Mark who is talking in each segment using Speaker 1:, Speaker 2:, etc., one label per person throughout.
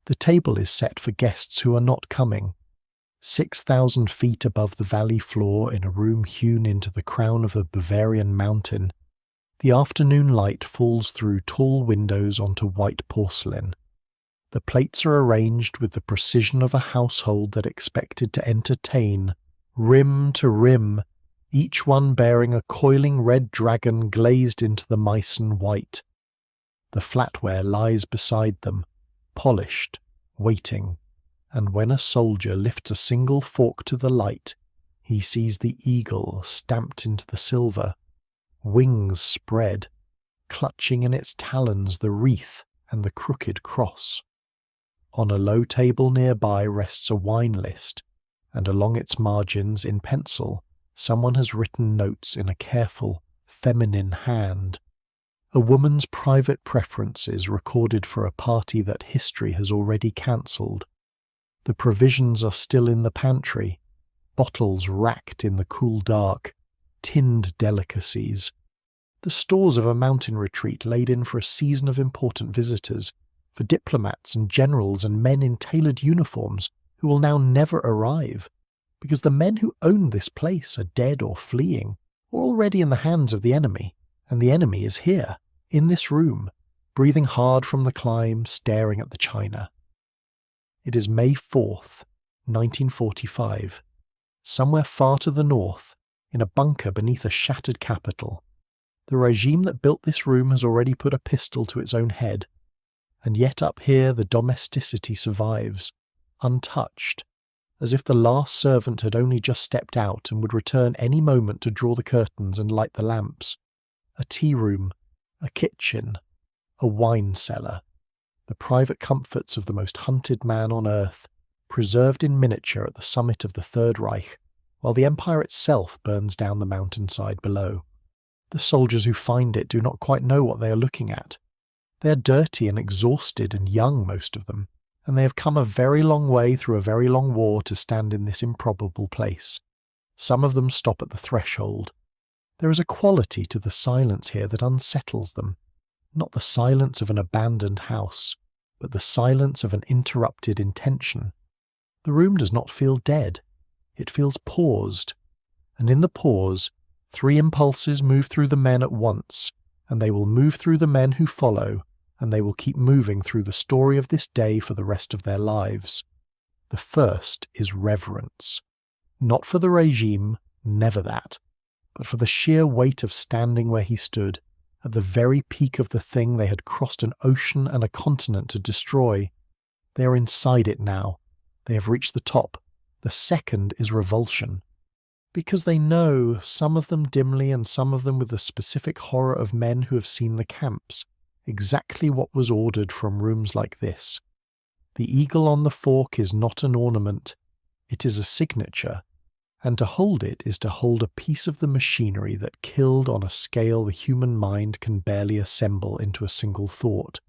Speaker 1: The table is set for guests who are not coming. 6,000 feet above the valley floor in a room hewn into the crown of a Bavarian mountain, the afternoon light falls through tall windows onto white porcelain. The plates are arranged with the precision of a household that expected to entertain, rim to rim, each one bearing a coiling red dragon glazed into the Meissen white. The flatware lies beside them, polished, waiting, and when a soldier lifts a single fork to the light, he sees the eagle stamped into the silver, wings spread, clutching in its talons the wreath and the crooked cross. On a low table nearby rests a wine list, and along its margins, in pencil, someone has written notes in a careful, feminine hand. A woman's private preferences recorded for a party that history has already cancelled. The provisions are still in the pantry, bottles racked in the cool dark, tinned delicacies. The stores of a mountain retreat laid in for a season of important visitors, for diplomats and generals and men in tailored uniforms who will now never arrive, because the men who own this place are dead or fleeing, or already in the hands of the enemy, and the enemy is here, in this room, breathing hard from the climb, staring at the china. It is May 4th, 1945, somewhere far to the north, in a bunker beneath a shattered capital. The regime that built this room has already put a pistol to its own head, and yet up here the domesticity survives, untouched, as if the last servant had only just stepped out and would return any moment to draw the curtains and light the lamps. A tea room, a kitchen, a wine cellar, the private comforts of the most hunted man on earth, preserved in miniature at the summit of the Third Reich, while the empire itself burns down the mountainside below. The soldiers who find it do not quite know what they are looking at. They are dirty and exhausted and young, most of them, and they have come a very long way through a very long war to stand in this improbable place. Some of them stop at the threshold. There is a quality to the silence here that unsettles them, not the silence of an abandoned house, but the silence of an interrupted intention. The room does not feel dead. It feels paused, and in the pause, 3 impulses move through the men at once, and they will move through the men who follow, and they will keep moving through the story of this day for the rest of their lives. The first is reverence. Not for the regime, never that, but for the sheer weight of standing where he stood, at the very peak of the thing they had crossed an ocean and a continent to destroy. They are inside it now. They have reached the top. The second is revulsion. Because they know, some of them dimly and some of them with the specific horror of men who have seen the camps, exactly what was ordered from rooms like this. The eagle on the fork is not an ornament, it is a signature, and to hold it is to hold a piece of the machinery that killed on a scale the human mind can barely assemble into a single thought.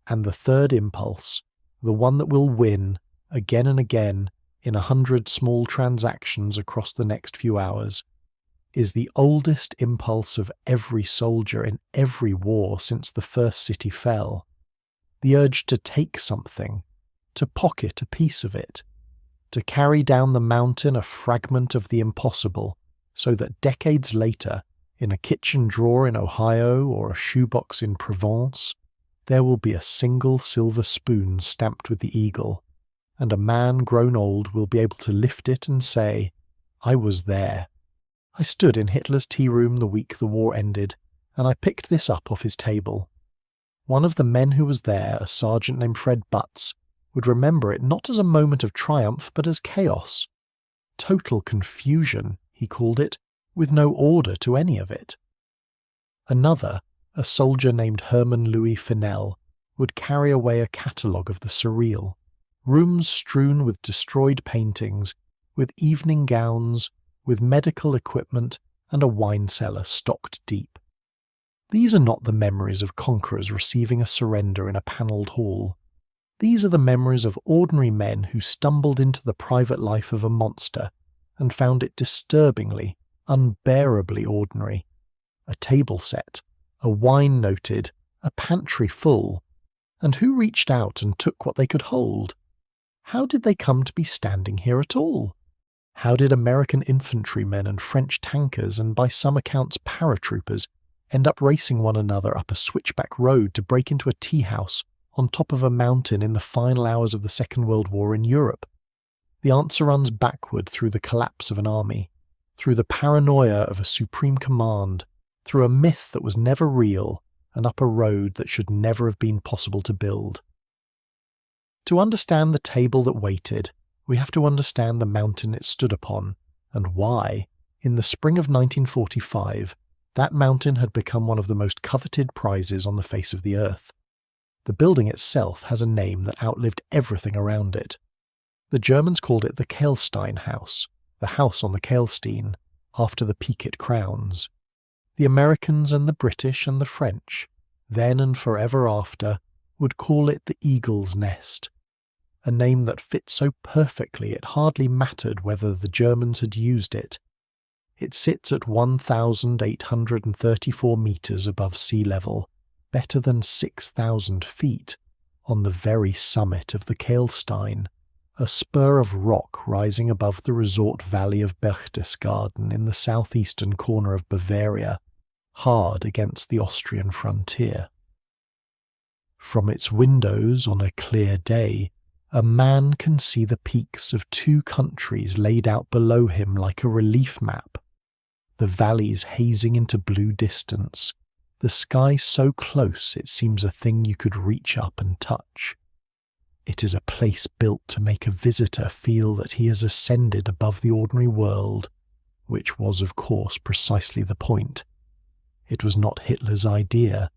Speaker 1: And the third impulse, the one that will win, again and again, in 100 small transactions across the next few hours, is the oldest impulse of every soldier in every war since the first city fell. The urge to take something, to pocket a piece of it, to carry down the mountain a fragment of the impossible, so that decades later, in a kitchen drawer in Ohio or a shoebox in Provence, there will be a single silver spoon stamped with the eagle, and a man grown old will be able to lift it and say, "I was there. I stood in Hitler's tea room the week the war ended, and I picked this up off his table." One of the men who was there, a sergeant named Fred Butts, would remember it not as a moment of triumph but as chaos. Total confusion, he called it, with no order to any of it. Another, a soldier named Herman Louis Finel, would carry away a catalogue of the surreal, rooms strewn with destroyed paintings, with evening gowns, with medical equipment, and a wine cellar stocked deep. These are not the memories of conquerors receiving a surrender in a panelled hall. These are the memories of ordinary men who stumbled into the private life of a monster and found it disturbingly, unbearably ordinary. A table set, a wine noted, a pantry full, And who reached out and took what they could hold? How did they come to be standing here at all? How did American infantrymen and French tankers, and by some accounts paratroopers, end up racing one another up a switchback road to break into a tea house on top of a mountain in the final hours of the Second World War in Europe? The answer runs backward through the collapse of an army, through the paranoia of a supreme command, through a myth that was never real, and up a road that should never have been possible to build. To understand the table that waited, we have to understand the mountain it stood upon, and why, in the spring of 1945, that mountain had become one of the most coveted prizes on the face of the earth. The building itself has a name that outlived everything around it. The Germans called it the Kehlstein House, the house on the Kehlstein, after the peak it crowns. The Americans and the British and the French, then and forever after, would call it the Eagle's Nest, a name that fit so perfectly it hardly mattered whether the Germans had used it. It sits at 1,834 metres above sea level, better than 6,000 feet, on the very summit of the Kehlstein, a spur of rock rising above the resort valley of Berchtesgaden in the southeastern corner of Bavaria, hard against the Austrian frontier. From its windows on a clear day, a man can see the peaks of two countries laid out below him like a relief map. The valleys hazing into blue distance, the sky so close it seems a thing you could reach up and touch. It is a place built to make a visitor feel that he has ascended above the ordinary world, which was, of course, precisely the point. It was not Hitler's idea.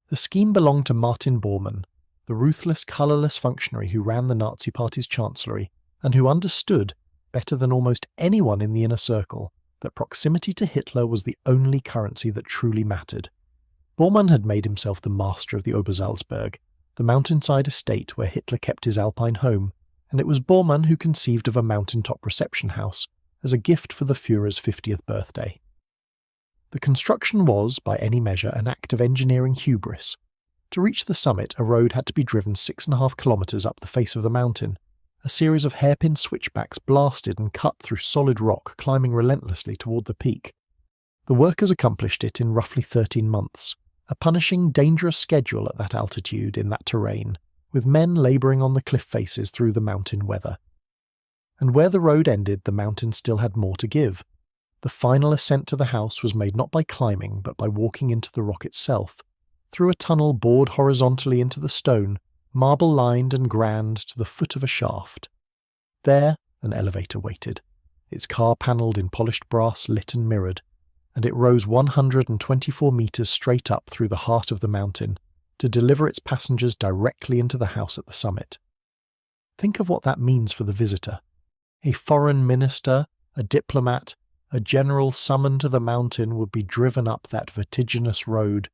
Speaker 1: The scheme belonged to Martin Bormann, the ruthless, colourless functionary who ran the Nazi Party's chancellery, and who understood, better than almost anyone in the inner circle, that proximity to Hitler was the only currency that truly mattered. Bormann had made himself the master of the Obersalzberg, the mountainside estate where Hitler kept his Alpine home, and it was Bormann who conceived of a mountaintop reception house as a gift for the Führer's 50th birthday. The construction was, by any measure, an act of engineering hubris. To reach the summit, a road had to be driven 6.5 kilometres up the face of the mountain, a series of hairpin switchbacks blasted and cut through solid rock, climbing relentlessly toward the peak. The workers accomplished it in roughly 13 months, a punishing, dangerous schedule at that altitude, in that terrain, with men labouring on the cliff faces through the mountain weather. And where the road ended, the mountain still had more to give. The final ascent to the house was made not by climbing, but by walking into the rock itself, through a tunnel bored horizontally into the stone, marble-lined and grand to the foot of a shaft. There an elevator waited, its car panelled in polished brass, lit and mirrored, and it rose 124 metres straight up through the heart of the mountain to deliver its passengers directly into the house at the summit. Think of what that means for the visitor. A foreign minister, a diplomat, a general summoned to the mountain would be driven up that vertiginous road,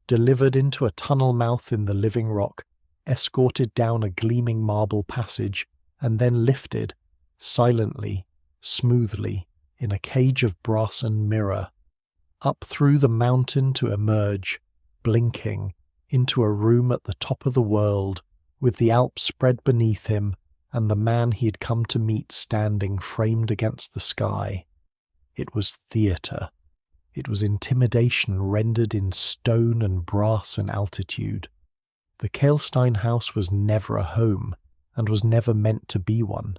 Speaker 1: delivered into a tunnel mouth in the living rock, escorted down a gleaming marble passage, and then lifted, silently, smoothly, in a cage of brass and mirror, up through the mountain to emerge, blinking, into a room at the top of the world, with the Alps spread beneath him, and the man he had come to meet standing framed against the sky. It was theatre. It was intimidation rendered in stone and brass and altitude. The Kehlstein house was never a home, and was never meant to be one.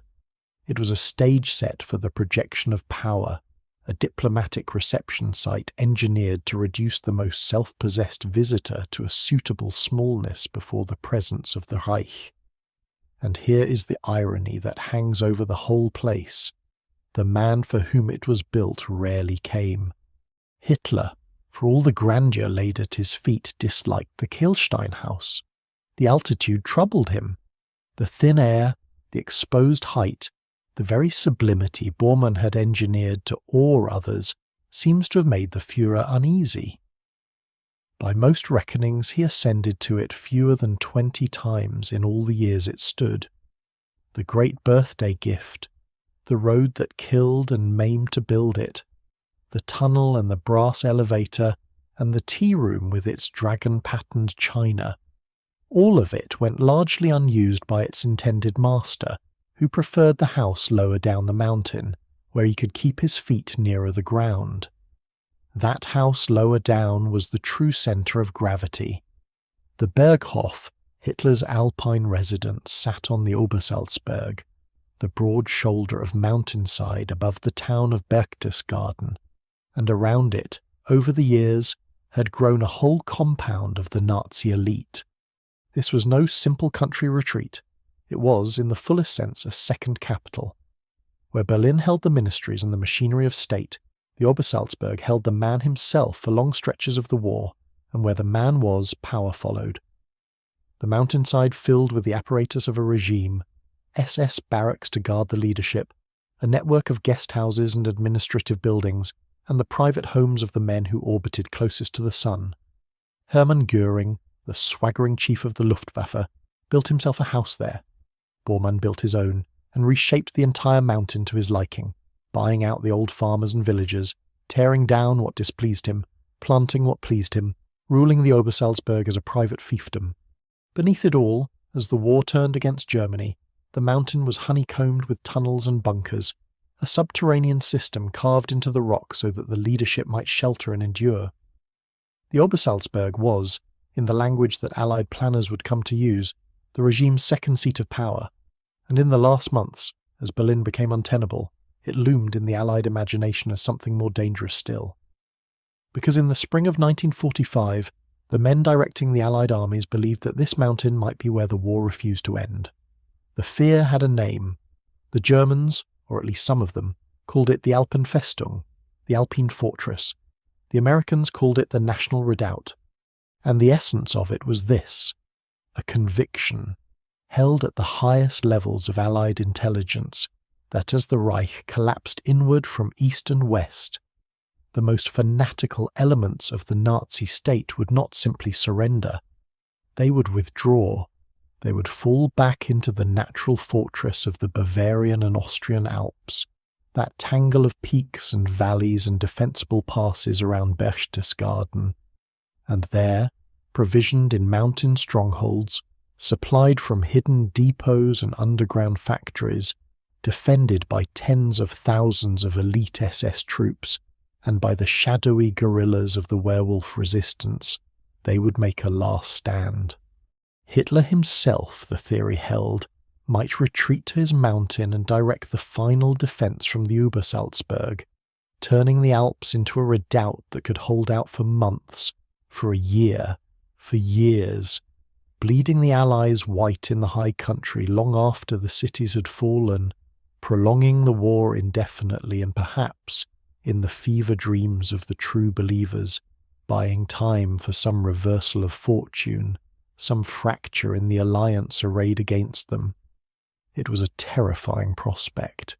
Speaker 1: It was a stage set for the projection of power, a diplomatic reception site engineered to reduce the most self-possessed visitor to a suitable smallness before the presence of the Reich. And here is the irony that hangs over the whole place. The man for whom it was built rarely came. Hitler, for all the grandeur laid at his feet, disliked the Kehlstein house. The altitude troubled him. The thin air, the exposed height, the very sublimity Bormann had engineered to awe others, seems to have made the Führer uneasy. By most reckonings he ascended to it fewer than 20 times in all the years it stood. The great birthday gift, the road that killed and maimed to build it, the tunnel and the brass elevator, and the tea room with its dragon-patterned china, All of it went largely unused by its intended master, who preferred the house lower down the mountain, where he could keep his feet nearer the ground. That house lower down was the true centre of gravity. The Berghof, Hitler's Alpine residence, sat on the Obersalzberg, the broad shoulder of mountainside above the town of Berchtesgaden, and around it, over the years, had grown a whole compound of the Nazi elite. This was no simple country retreat. It was, in the fullest sense, a second capital. Where Berlin held the ministries and the machinery of state, the Obersalzberg held the man himself for long stretches of the war, and where the man was, power followed. The mountainside filled with the apparatus of a regime, SS barracks to guard the leadership, a network of guest houses and administrative buildings, and the private homes of the men who orbited closest to the sun. Hermann Göring, the swaggering chief of the Luftwaffe, built himself a house there. Bormann built his own, and reshaped the entire mountain to his liking, buying out the old farmers and villagers, tearing down what displeased him, planting what pleased him, ruling the Obersalzberg as a private fiefdom. Beneath it all, as the war turned against Germany, the mountain was honeycombed with tunnels and bunkers, a subterranean system carved into the rock so that the leadership might shelter and endure. The Obersalzberg was, in the language that Allied planners would come to use, the regime's second seat of power, and in the last months, as Berlin became untenable, it loomed in the Allied imagination as something more dangerous still. Because in the spring of 1945, the men directing the Allied armies believed that this mountain might be where the war refused to end. The fear had a name. The Germans, or at least some of them, called it the Alpenfestung, the Alpine Fortress. The Americans called it the National Redoubt. And the essence of it was this: a conviction, held at the highest levels of Allied intelligence, that as the Reich collapsed inward from east and west, the most fanatical elements of the Nazi state would not simply surrender. They would withdraw. They would fall back into the natural fortress of the Bavarian and Austrian Alps, that tangle of peaks and valleys and defensible passes around Berchtesgaden, and there, provisioned in mountain strongholds, supplied from hidden depots and underground factories, defended by tens of thousands of elite SS troops, and by the shadowy guerrillas of the werewolf resistance, they would make a last stand. Hitler himself, the theory held, might retreat to his mountain and direct the final defence from the Obersalzberg, turning the Alps into a redoubt that could hold out for months, for a year, for years, bleeding the Allies white in the high country long after the cities had fallen, prolonging the war indefinitely and perhaps, in the fever dreams of the true believers, buying time for some reversal of fortune, some fracture in the alliance arrayed against them. It was a terrifying prospect,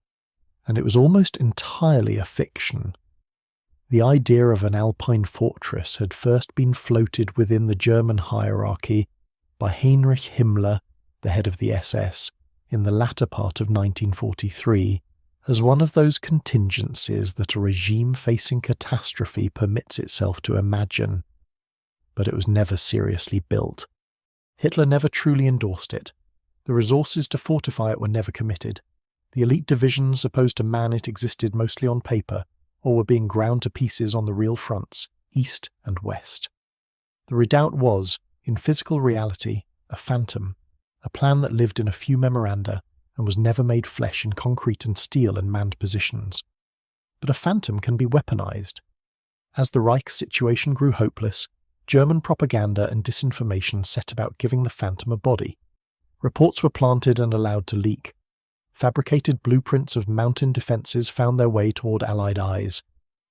Speaker 1: and it was almost entirely a fiction. The idea of an Alpine fortress had first been floated within the German hierarchy by Heinrich Himmler, the head of the SS, in the latter part of 1943, as one of those contingencies that a regime facing catastrophe permits itself to imagine. But it was never seriously built. Hitler never truly endorsed it. The resources to fortify it were never committed. The elite divisions supposed to man it existed mostly on paper, or were being ground to pieces on the real fronts, east and west. The redoubt was, in physical reality, a phantom, a plan that lived in a few memoranda and was never made flesh in concrete and steel and manned positions. But a phantom can be weaponized. As the Reich's situation grew hopeless, German propaganda and disinformation set about giving the phantom a body. Reports were planted and allowed to leak. Fabricated blueprints of mountain defences found their way toward Allied eyes.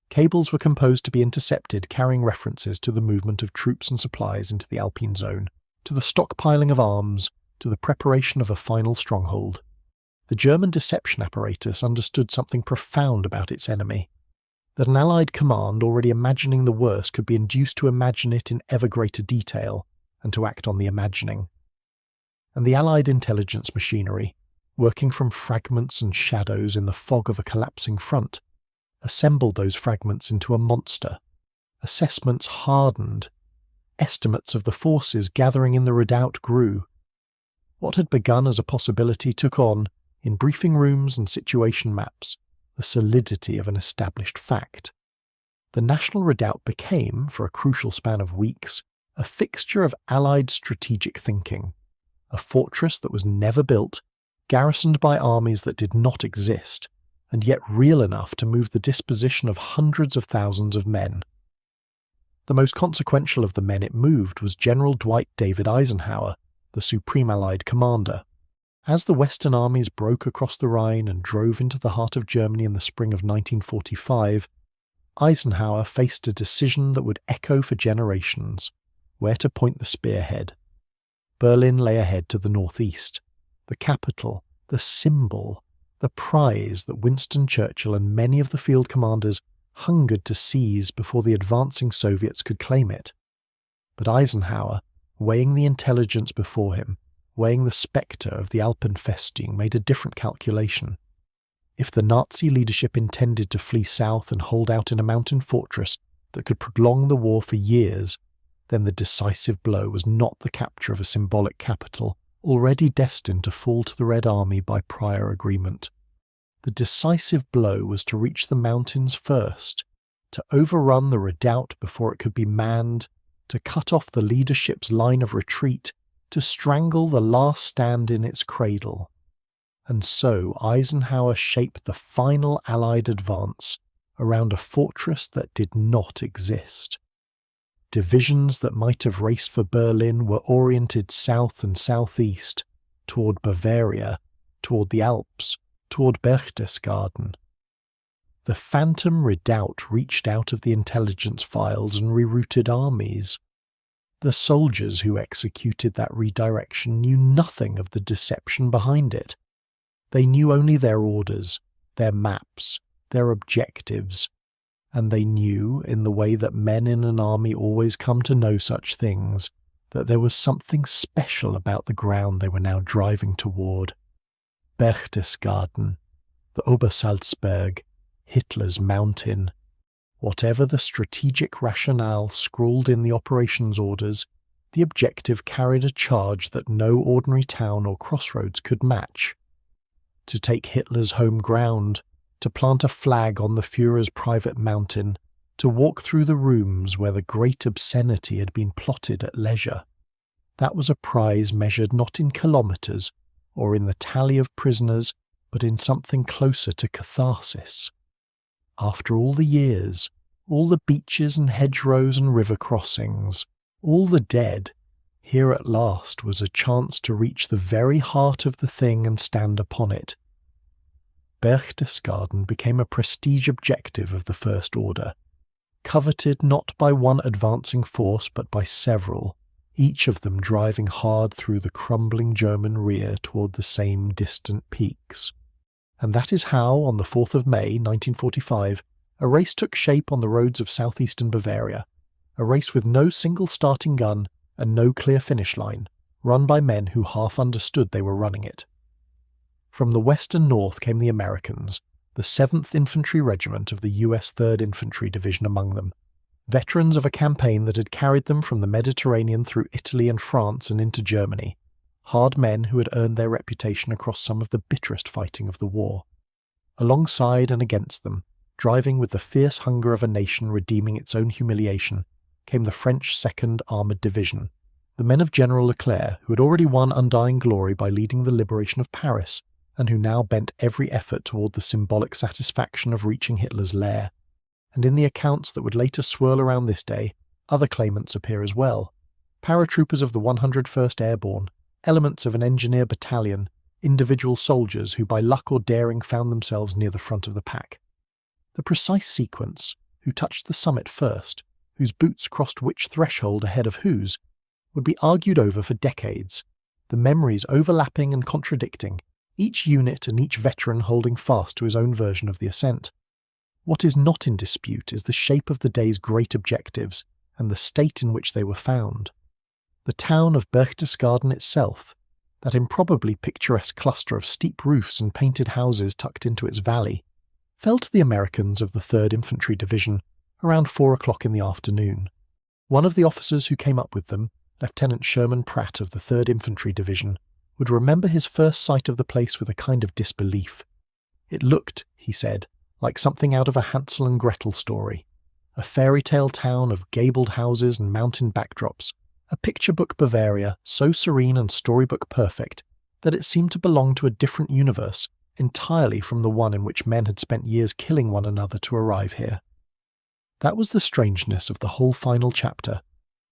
Speaker 1: Cables were composed to be intercepted, carrying references to the movement of troops and supplies into the Alpine zone, to the stockpiling of arms, to the preparation of a final stronghold. The German deception apparatus understood something profound about its enemy, that an Allied command already imagining the worst could be induced to imagine it in ever greater detail, and to act on the imagining. And the Allied intelligence machinery, working from fragments and shadows in the fog of a collapsing front, assembled those fragments into a monster. Assessments hardened, estimates of the forces gathering in the redoubt grew. What had begun as a possibility took on, in briefing rooms and situation maps, the solidity of an established fact. The National Redoubt became, for a crucial span of weeks, a fixture of Allied strategic thinking, a fortress that was never built, garrisoned by armies that did not exist, and yet real enough to move the disposition of hundreds of thousands of men. The most consequential of the men it moved was General Dwight David Eisenhower, the Supreme Allied Commander. As the Western armies broke across the Rhine and drove into the heart of Germany in the spring of 1945, Eisenhower faced a decision that would echo for generations: where to point the spearhead. Berlin lay ahead to the northeast, the capital, the symbol, the prize that Winston Churchill and many of the field commanders hungered to seize before the advancing Soviets could claim it. But Eisenhower, weighing the intelligence before him, weighing the spectre of the Alpenfestung, made a different calculation. If the Nazi leadership intended to flee south and hold out in a mountain fortress that could prolong the war for years, then the decisive blow was not the capture of a symbolic capital already destined to fall to the Red Army by prior agreement. The decisive blow was to reach the mountains first, to overrun the redoubt before it could be manned, to cut off the leadership's line of retreat, to strangle the last stand in its cradle. And so Eisenhower shaped the final Allied advance around a fortress that did not exist. Divisions that might have raced for Berlin were oriented south and southeast, toward Bavaria, toward the Alps, toward Berchtesgaden. The phantom redoubt reached out of the intelligence files and rerouted armies. The soldiers who executed that redirection knew nothing of the deception behind it. They knew only their orders, their maps, their objectives, and they knew, in the way that men in an army always come to know such things, that there was something special about the ground they were now driving toward. Berchtesgaden, the Obersalzberg, Hitler's mountain. Whatever the strategic rationale scrawled in the operations orders, the objective carried a charge that no ordinary town or crossroads could match. To take Hitler's home ground, to plant a flag on the Führer's private mountain, to walk through the rooms where the great obscenity had been plotted at leisure. That was a prize measured not in kilometres or in the tally of prisoners, but in something closer to catharsis. After all the years, all the beaches and hedgerows and river crossings, all the dead, here at last was a chance to reach the very heart of the thing and stand upon it. Berchtesgaden became a prestige objective of the First Order, coveted not by one advancing force but by several, each of them driving hard through the crumbling German rear toward the same distant peaks. And that is how, on the 4th of May 1945, a race took shape on the roads of southeastern Bavaria, a race with no single starting gun and no clear finish line, run by men who half understood they were running it. From the west and north came the Americans, the 7th Infantry Regiment of the U.S. 3rd Infantry Division among them, veterans of a campaign that had carried them from the Mediterranean through Italy and France and into Germany, hard men who had earned their reputation across some of the bitterest fighting of the war. Alongside and against them, driving with the fierce hunger of a nation redeeming its own humiliation, came the French 2nd Armoured Division, the men of General Leclerc, who had already won undying glory by leading the liberation of Paris, and who now bent every effort toward the symbolic satisfaction of reaching Hitler's lair. And in the accounts that would later swirl around this day, other claimants appear as well. Paratroopers of the 101st Airborne, elements of an engineer battalion, individual soldiers who by luck or daring found themselves near the front of the pack. The precise sequence, who touched the summit first, whose boots crossed which threshold ahead of whose, would be argued over for decades, the memories overlapping and contradicting, each unit and each veteran holding fast to his own version of the ascent. What is not in dispute is the shape of the day's great objectives and the state in which they were found. The town of Berchtesgaden itself, that improbably picturesque cluster of steep roofs and painted houses tucked into its valley, fell to the Americans of the 3rd Infantry Division around 4 o'clock in the afternoon. One of the officers who came up with them, Lieutenant Sherman Pratt of the 3rd Infantry Division, would remember his first sight of the place with a kind of disbelief. It looked, he said, like something out of a Hansel and Gretel story. A fairy tale town of gabled houses and mountain backdrops, a picture book Bavaria so serene and storybook perfect that it seemed to belong to a different universe, entirely from the one in which men had spent years killing one another to arrive here. That was the strangeness of the whole final chapter.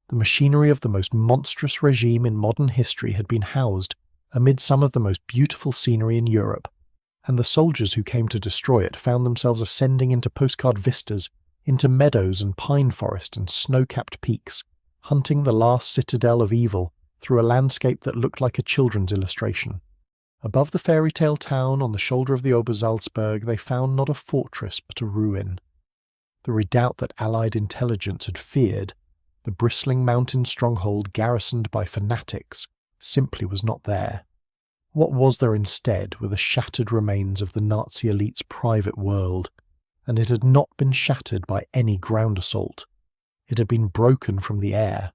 Speaker 1: The machinery of the most monstrous regime in modern history had been housed amid some of the most beautiful scenery in Europe, and the soldiers who came to destroy it found themselves ascending into postcard vistas, into meadows and pine forest and snow-capped peaks, hunting the last citadel of evil through a landscape that looked like a children's illustration. Above the fairy tale town on the shoulder of the Obersalzberg they found not a fortress but a ruin. The redoubt that Allied intelligence had feared, the bristling mountain stronghold garrisoned by fanatics, simply was not there. What was there instead were the shattered remains of the Nazi elite's private world, and it had not been shattered by any ground assault. It had been broken from the air.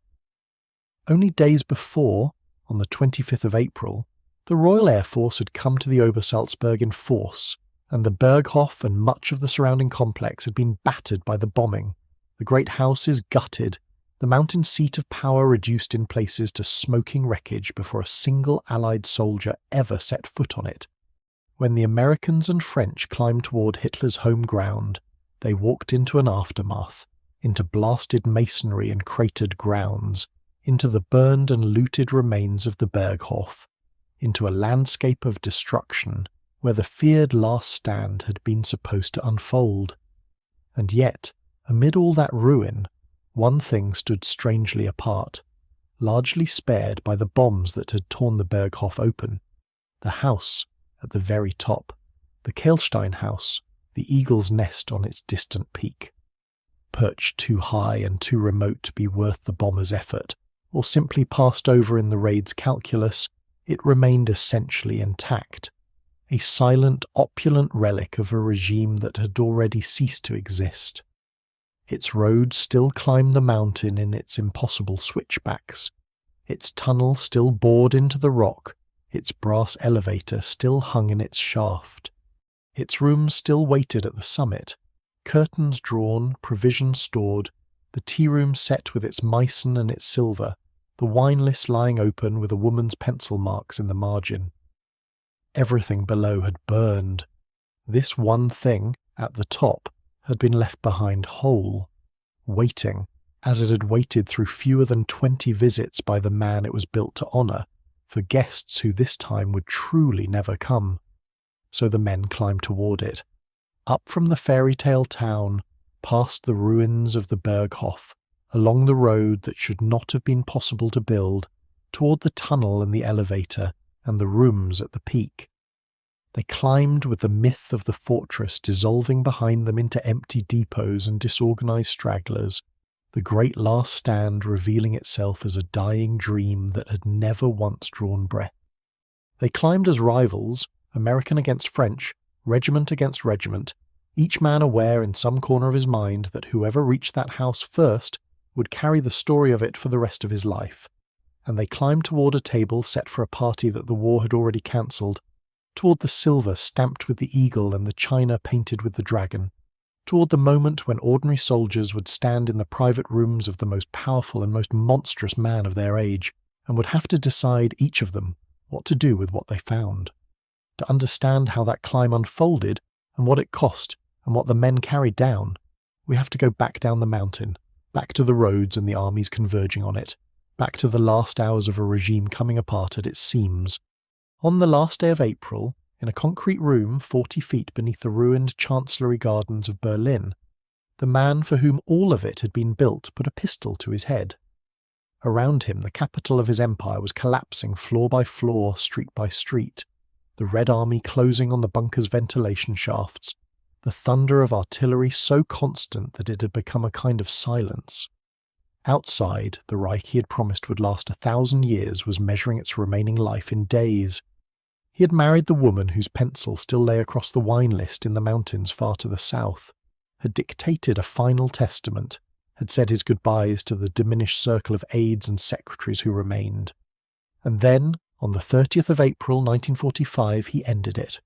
Speaker 1: Only days before, on the 25th of April, the Royal Air Force had come to the Obersalzberg in force, and the Berghof and much of the surrounding complex had been battered by the bombing, the great houses gutted, the mountain seat of power reduced in places to smoking wreckage before a single Allied soldier ever set foot on it. When the Americans and French climbed toward Hitler's home ground, they walked into an aftermath, into blasted masonry and cratered grounds, into the burned and looted remains of the Berghof, into a landscape of destruction where the feared last stand had been supposed to unfold. And yet, amid all that ruin, one thing stood strangely apart, largely spared by the bombs that had torn the Berghof open: the house at the very top, the Kehlstein house, the eagle's nest on its distant peak. Perched too high and too remote to be worth the bomber's effort, or simply passed over in the raid's calculus, it remained essentially intact, a silent, opulent relic of a regime that had already ceased to exist. Its road still climbed the mountain in its impossible switchbacks, its tunnel still bored into the rock, its brass elevator still hung in its shaft. Its rooms still waited at the summit, curtains drawn, provisions stored, the tea-room set with its Meissen and its silver, the wine list lying open with a woman's pencil marks in the margin. Everything below had burned. This one thing, at the top, had been left behind whole, waiting, as it had waited through fewer than 20 visits by the man it was built to honour, for guests who this time would truly never come. So the men climbed toward it, up from the fairy tale town, past the ruins of the Berghof, along the road that should not have been possible to build, toward the tunnel and the elevator, and the rooms at the peak. They climbed with the myth of the fortress dissolving behind them into empty depots and disorganized stragglers, the great last stand revealing itself as a dying dream that had never once drawn breath. They climbed as rivals, American against French, regiment against regiment, each man aware in some corner of his mind that whoever reached that house first would carry the story of it for the rest of his life. And they climbed toward a table set for a party that the war had already cancelled, toward the silver stamped with the eagle and the china painted with the dragon, toward the moment when ordinary soldiers would stand in the private rooms of the most powerful and most monstrous man of their age, and would have to decide, each of them, what to do with what they found. To understand how that climb unfolded, and what it cost, and what the men carried down, we have to go back down the mountain, back to the roads and the armies converging on it, back to the last hours of a regime coming apart at its seams. On the last day of April, in a concrete room 40 feet beneath the ruined Chancellery Gardens of Berlin, the man for whom all of it had been built put a pistol to his head. Around him, the capital of his empire was collapsing floor by floor, street by street, the Red Army closing on the bunker's ventilation shafts, the thunder of artillery so constant that it had become a kind of silence. Outside, the Reich he had promised would last 1,000 years was measuring its remaining life in days. He had married the woman whose pencil still lay across the wine list in the mountains far to the south, had dictated a final testament, had said his goodbyes to the diminished circle of aides and secretaries who remained. And then, on the 30th of April 1945, he ended it.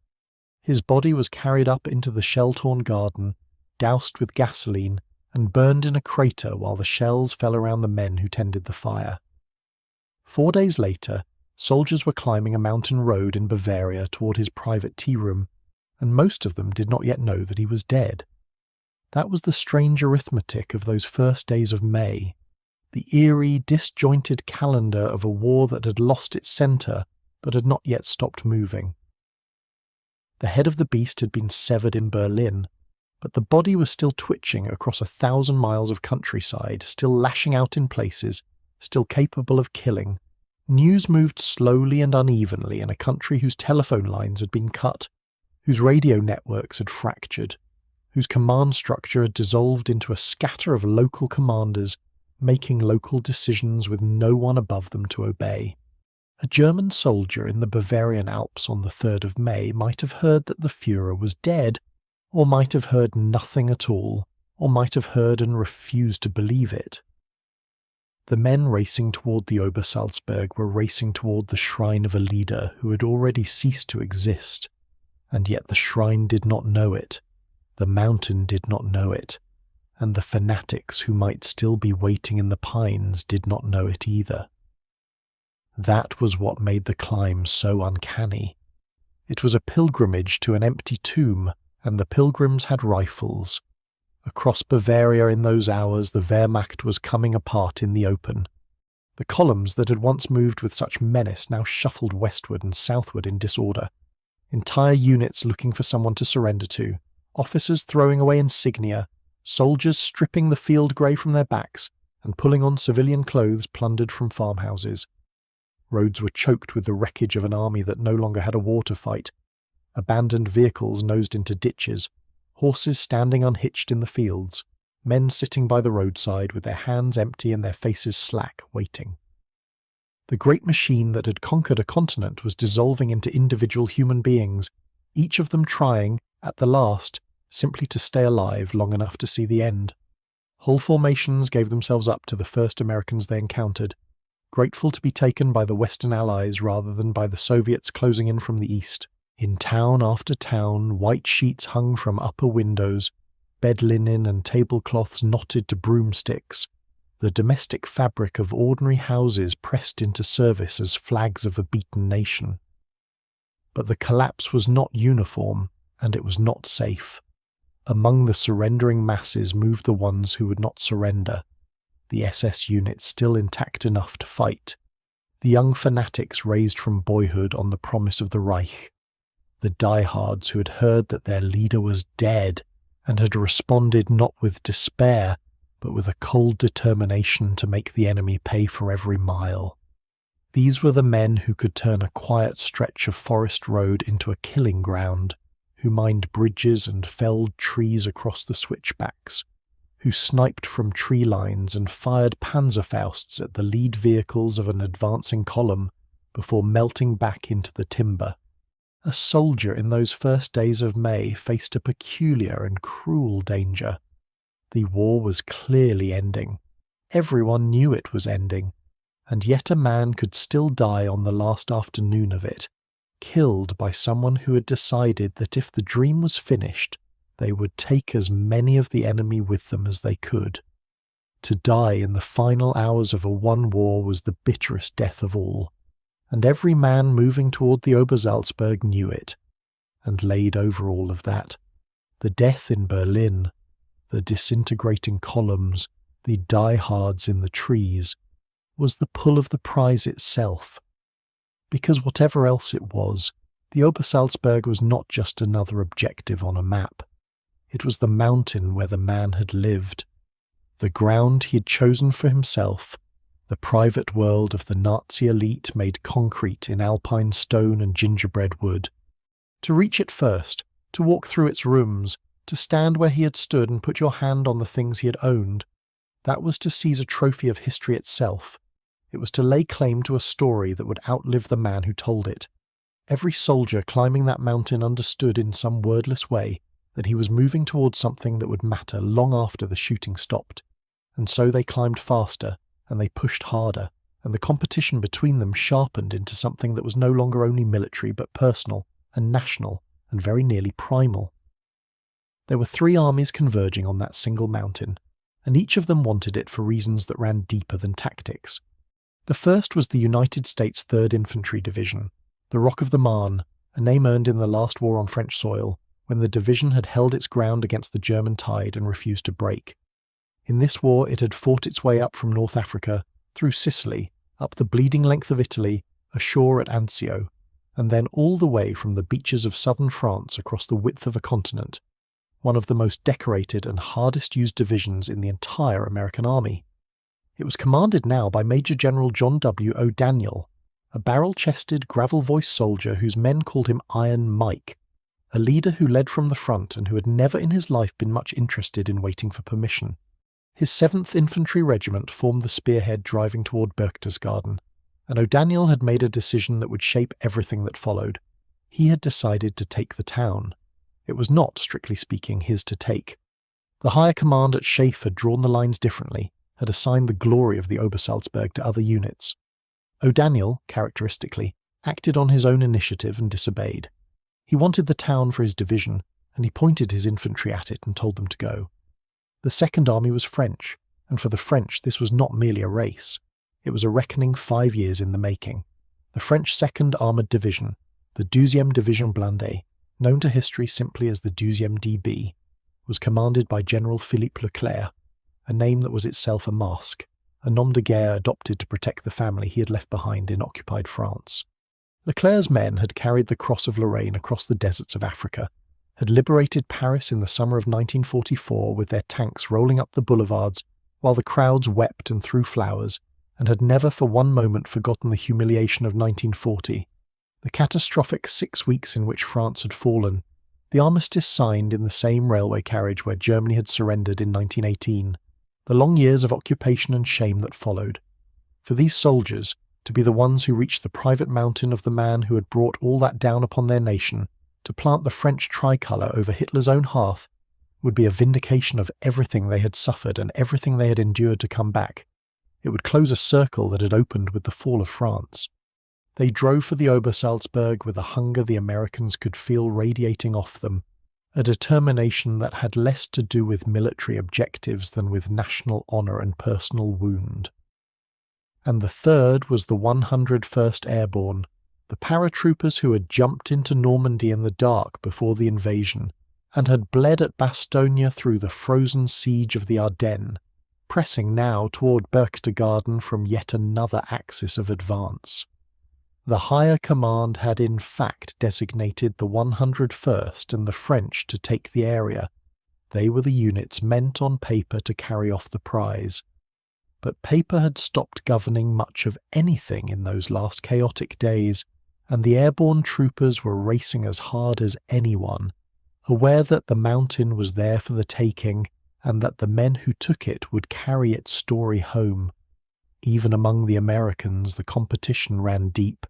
Speaker 1: His body was carried up into the shell-torn garden, doused with gasoline, and burned in a crater while the shells fell around the men who tended the fire. 4 days later, soldiers were climbing a mountain road in Bavaria toward his private tea room, and most of them did not yet know that he was dead. That was the strange arithmetic of those first days of May, the eerie, disjointed calendar of a war that had lost its centre but had not yet stopped moving. The head of the beast had been severed in Berlin, but the body was still twitching across 1,000 miles of countryside, still lashing out in places, still capable of killing. News moved slowly and unevenly in a country whose telephone lines had been cut, whose radio networks had fractured, whose command structure had dissolved into a scatter of local commanders, making local decisions with no one above them to obey. A German soldier in the Bavarian Alps on the 3rd of May might have heard that the Führer was dead, or might have heard nothing at all, or might have heard and refused to believe it. The men racing toward the Obersalzberg were racing toward the shrine of a leader who had already ceased to exist, and yet the shrine did not know it, the mountain did not know it, and the fanatics who might still be waiting in the pines did not know it either. That was what made the climb so uncanny. It was a pilgrimage to an empty tomb, and the pilgrims had rifles. Across Bavaria in those hours the Wehrmacht was coming apart in the open. The columns that had once moved with such menace now shuffled westward and southward in disorder. Entire units looking for someone to surrender to, officers throwing away insignia, soldiers stripping the field grey from their backs and pulling on civilian clothes plundered from farmhouses. Roads were choked with the wreckage of an army that no longer had a war to fight. Abandoned vehicles nosed into ditches, horses standing unhitched in the fields, men sitting by the roadside with their hands empty and their faces slack, waiting. The great machine that had conquered a continent was dissolving into individual human beings, each of them trying, at the last, simply to stay alive long enough to see the end. Whole formations gave themselves up to the first Americans they encountered, grateful to be taken by the Western Allies rather than by the Soviets closing in from the east. In town after town, white sheets hung from upper windows, bed linen and tablecloths knotted to broomsticks, the domestic fabric of ordinary houses pressed into service as flags of a beaten nation. But the collapse was not uniform, and it was not safe. Among the surrendering masses moved the ones who would not surrender, the SS units still intact enough to fight, the young fanatics raised from boyhood on the promise of the Reich, the diehards who had heard that their leader was dead and had responded not with despair, but with a cold determination to make the enemy pay for every mile. These were the men who could turn a quiet stretch of forest road into a killing ground, who mined bridges and felled trees across the switchbacks, who sniped from tree lines and fired Panzerfausts at the lead vehicles of an advancing column before melting back into the timber. A soldier in those first days of May faced a peculiar and cruel danger. The war was clearly ending. Everyone knew it was ending, and yet a man could still die on the last afternoon of it, killed by someone who had decided that if the dream was finished, they would take as many of the enemy with them as they could. To die in the final hours of a won war was the bitterest death of all, and every man moving toward the Obersalzberg knew it, and laid over all of that, the death in Berlin, the disintegrating columns, the diehards in the trees, was the pull of the prize itself. Because whatever else it was, the Obersalzberg was not just another objective on a map. It was the mountain where the man had lived, the ground he had chosen for himself, the private world of the Nazi elite made concrete in alpine stone and gingerbread wood. To reach it first, to walk through its rooms, to stand where he had stood and put your hand on the things he had owned, that was to seize a trophy of history itself. It was to lay claim to a story that would outlive the man who told it. Every soldier climbing that mountain understood in some wordless way that he was moving towards something that would matter long after the shooting stopped. and so they climbed faster, and they pushed harder, and the competition between them sharpened into something that was no longer only military but personal and national and very nearly primal. There were 3 armies converging on that single mountain, and each of them wanted it for reasons that ran deeper than tactics. The first was the United States 3rd Infantry Division, the Rock of the Marne, a name earned in the last war on French soil, when the division had held its ground against the German tide and refused to break. In this war it had fought its way up from North Africa, through Sicily, up the bleeding length of Italy, ashore at Anzio, and then all the way from the beaches of southern France across the width of a continent, one of the most decorated and hardest used divisions in the entire American army. It was commanded now by Major General John W. O'Daniel, a barrel-chested, gravel-voiced soldier whose men called him Iron Mike, a leader who led from the front and who had never in his life been much interested in waiting for permission. His 7th Infantry Regiment formed the spearhead driving toward Berchtesgaden, and O'Daniel had made a decision that would shape everything that followed. He had decided to take the town. It was not, strictly speaking, his to take. The higher command at Schaeff had drawn the lines differently, had assigned the glory of the Obersalzberg to other units. O'Daniel, characteristically, acted on his own initiative and disobeyed. He wanted the town for his division, and he pointed his infantry at it and told them to go. The Second Army was French, and for the French this was not merely a race. It was a reckoning 5 years in the making. The French 2nd Armoured Division, the 12e Division Blindée, known to history simply as the 12e DB, was commanded by General Philippe Leclerc, a name that was itself a mask, a nom de guerre adopted to protect the family he had left behind in occupied France. Leclerc's men had carried the Cross of Lorraine across the deserts of Africa, had liberated Paris in the summer of 1944 with their tanks rolling up the boulevards while the crowds wept and threw flowers, and had never for one moment forgotten the humiliation of 1940, the catastrophic 6 weeks in which France had fallen, the armistice signed in the same railway carriage where Germany had surrendered in 1918, the long years of occupation and shame that followed. For these soldiers, to be the ones who reached the private mountain of the man who had brought all that down upon their nation, to plant the French tricolour over Hitler's own hearth, would be a vindication of everything they had suffered and everything they had endured to come back. It would close a circle that had opened with the fall of France. They drove for the Obersalzberg with a hunger the Americans could feel radiating off them, a determination that had less to do with military objectives than with national honour and personal wound. And the third was the 101st Airborne, the paratroopers who had jumped into Normandy in the dark before the invasion, and had bled at Bastogne through the frozen siege of the Ardennes, pressing now toward Berchtesgaden from yet another axis of advance. The higher command had in fact designated the 101st and the French to take the area. They were the units meant on paper to carry off the prize. But paper had stopped governing much of anything in those last chaotic days, and the airborne troopers were racing as hard as anyone, aware that the mountain was there for the taking, and that the men who took it would carry its story home. Even among the Americans the competition ran deep.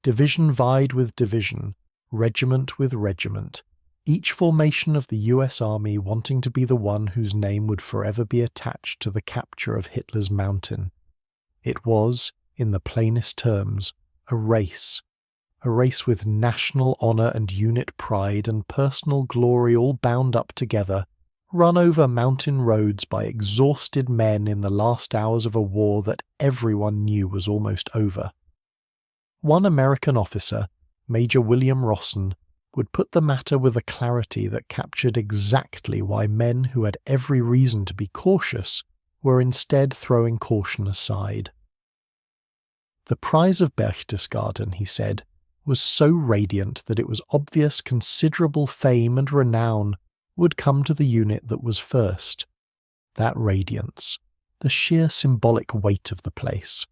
Speaker 1: Division vied with division, regiment with regiment, each formation of the US Army wanting to be the one whose name would forever be attached to the capture of Hitler's mountain. It was, in the plainest terms, a race with national honour and unit pride and personal glory all bound up together, run over mountain roads by exhausted men in the last hours of a war that everyone knew was almost over. One American officer, Major William Rawson, would put the matter with a clarity that captured exactly why men who had every reason to be cautious were instead throwing caution aside. The prize of Berchtesgaden, he said, was so radiant that it was obvious considerable fame and renown would come to the unit that was first. That radiance, the sheer symbolic weight of the place,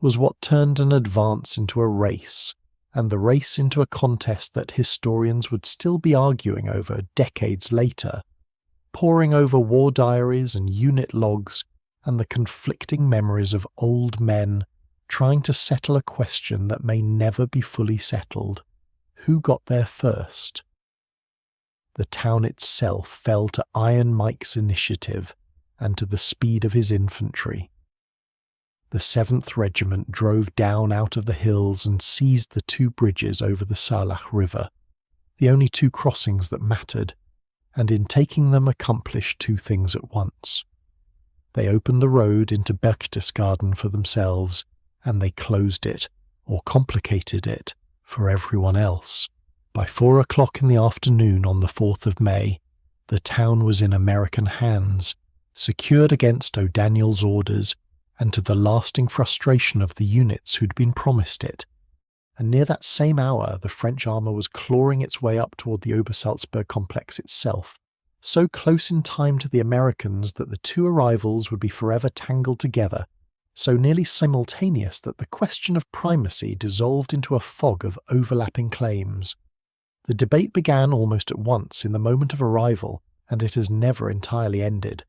Speaker 1: was what turned an advance into a race, and the race into a contest that historians would still be arguing over decades later, poring over war diaries and unit logs and the conflicting memories of old men trying to settle a question that may never be fully settled. Who got there first? The town itself fell to Iron Mike's initiative, and to the speed of his infantry. The 7th Regiment drove down out of the hills and seized the 2 bridges over the Salach River, the only 2 crossings that mattered, and in taking them accomplished 2 things at once. They opened the road into Berchtesgaden for themselves, and they closed it, or complicated it, for everyone else. By 4 o'clock in the afternoon on the 4th of May, the town was in American hands, secured against O'Daniel's orders, and to the lasting frustration of the units who'd been promised it. And near that same hour, the French armour was clawing its way up toward the Obersalzberg complex itself, so close in time to the Americans that the 2 arrivals would be forever tangled together, so nearly simultaneous that the question of primacy dissolved into a fog of overlapping claims. The debate began almost at once in the moment of arrival, and it has never entirely ended.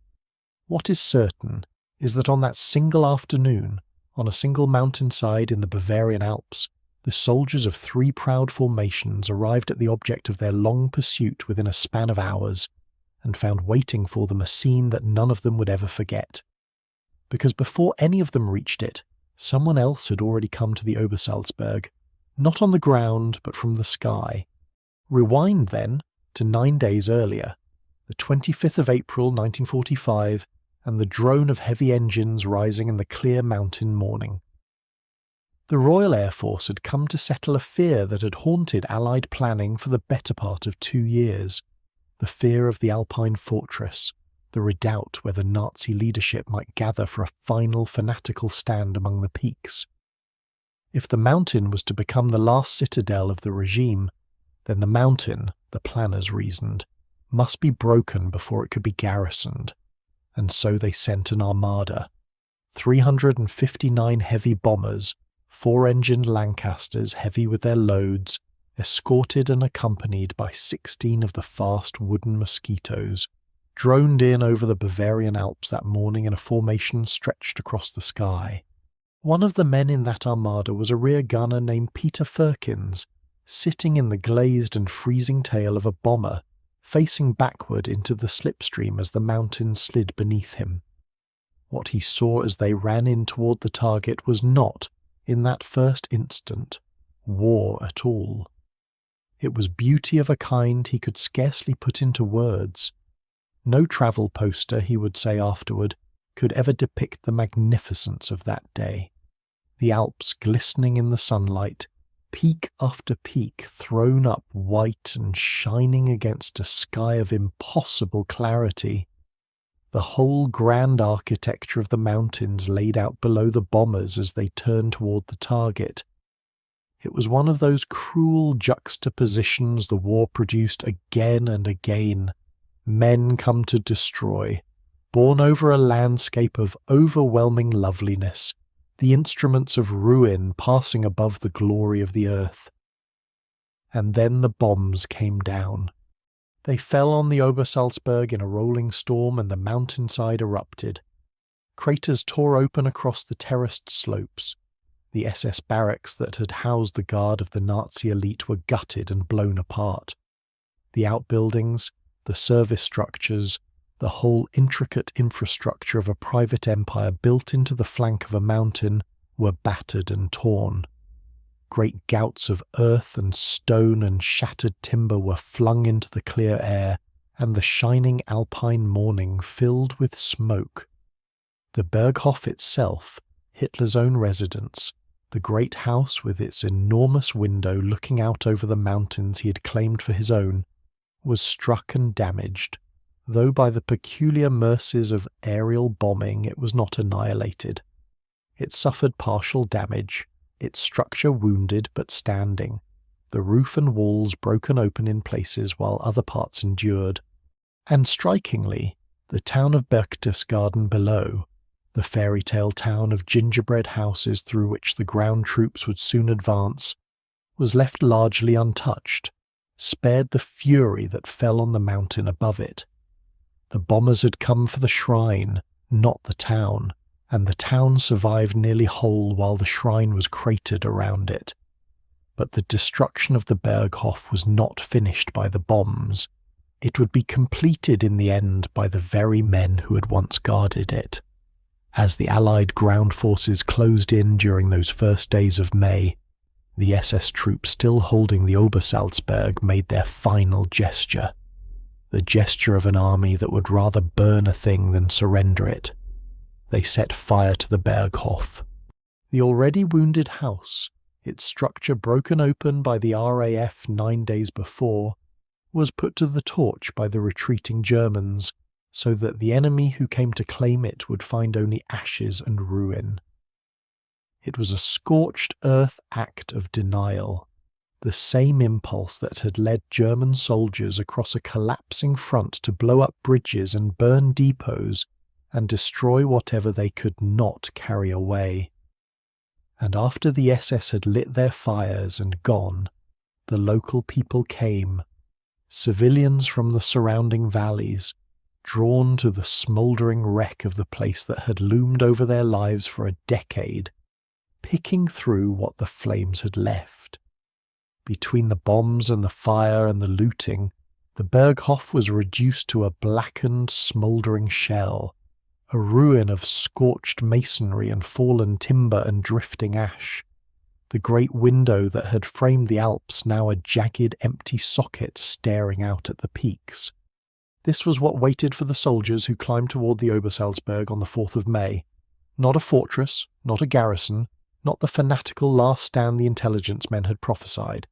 Speaker 1: What is certain is that on that single afternoon, on a single mountainside in the Bavarian Alps, the soldiers of 3 proud formations arrived at the object of their long pursuit within a span of hours, and found waiting for them a scene that none of them would ever forget. Because before any of them reached it, someone else had already come to the Obersalzberg, not on the ground but from the sky. Rewind then to 9 days earlier, the 25th of April 1945, and the drone of heavy engines rising in the clear mountain morning. The Royal Air Force had come to settle a fear that had haunted Allied planning for the better part of 2 years, the fear of the Alpine fortress, the redoubt where the Nazi leadership might gather for a final fanatical stand among the peaks. If the mountain was to become the last citadel of the regime, then the mountain, the planners reasoned, must be broken before it could be garrisoned, and so they sent an armada, 359 heavy bombers, 4-engined Lancasters heavy with their loads, escorted and accompanied by 16 of the fast wooden Mosquitoes, droned in over the Bavarian Alps that morning in a formation stretched across the sky. One of the men in that armada was a rear gunner named Peter Firkins, sitting in the glazed and freezing tail of a bomber, facing backward into the slipstream as the mountain slid beneath him. What he saw as they ran in toward the target was not, in that first instant, war at all. It was beauty of a kind he could scarcely put into words. No travel poster, he would say afterward, could ever depict the magnificence of that day. The Alps glistening in the sunlight, peak after peak thrown up white and shining against a sky of impossible clarity. The whole grand architecture of the mountains laid out below the bombers as they turned toward the target. It was one of those cruel juxtapositions the war produced again and again. Men come to destroy, borne over a landscape of overwhelming loveliness, the instruments of ruin passing above the glory of the earth. And then the bombs came down. They fell on the Obersalzberg in a rolling storm, and the mountainside erupted. Craters tore open across the terraced slopes. The SS barracks that had housed the guard of the Nazi elite were gutted and blown apart. The outbuildings, the service structures, the whole intricate infrastructure of a private empire built into the flank of a mountain were battered and torn. Great gouts of earth and stone and shattered timber were flung into the clear air, and the shining alpine morning filled with smoke. The Berghof itself, Hitler's own residence, the great house with its enormous window looking out over the mountains he had claimed for his own, was struck and damaged, though by the peculiar mercies of aerial bombing it was not annihilated. It suffered partial damage, its structure wounded but standing, the roof and walls broken open in places while other parts endured. And strikingly, the town of Berchtesgaden below, the fairy tale town of gingerbread houses through which the ground troops would soon advance, was left largely untouched, spared the fury that fell on the mountain above it. The bombers had come for the shrine, not the town, and the town survived nearly whole while the shrine was cratered around it. But the destruction of the Berghof was not finished by the bombs. It would be completed in the end by the very men who had once guarded it. As the Allied ground forces closed in during those first days of May, the SS troops still holding the Obersalzberg made their final gesture, the gesture of an army that would rather burn a thing than surrender it. They set fire to the Berghof. The already wounded house, its structure broken open by the RAF 9 days before, was put to the torch by the retreating Germans, so that the enemy who came to claim it would find only ashes and ruin. It was a scorched earth act of denial, the same impulse that had led German soldiers across a collapsing front to blow up bridges and burn depots and destroy whatever they could not carry away. And after the SS had lit their fires and gone, the local people came, civilians from the surrounding valleys, drawn to the smouldering wreck of the place that had loomed over their lives for a decade, picking through what the flames had left. Between the bombs and the fire and the looting, the Berghof was reduced to a blackened, smouldering shell, a ruin of scorched masonry and fallen timber and drifting ash. The great window that had framed the Alps now a jagged, empty socket staring out at the peaks. This was what waited for the soldiers who climbed toward the Obersalzberg on the 4th of May. Not a fortress, not a garrison, not the fanatical last stand the intelligence men had prophesied,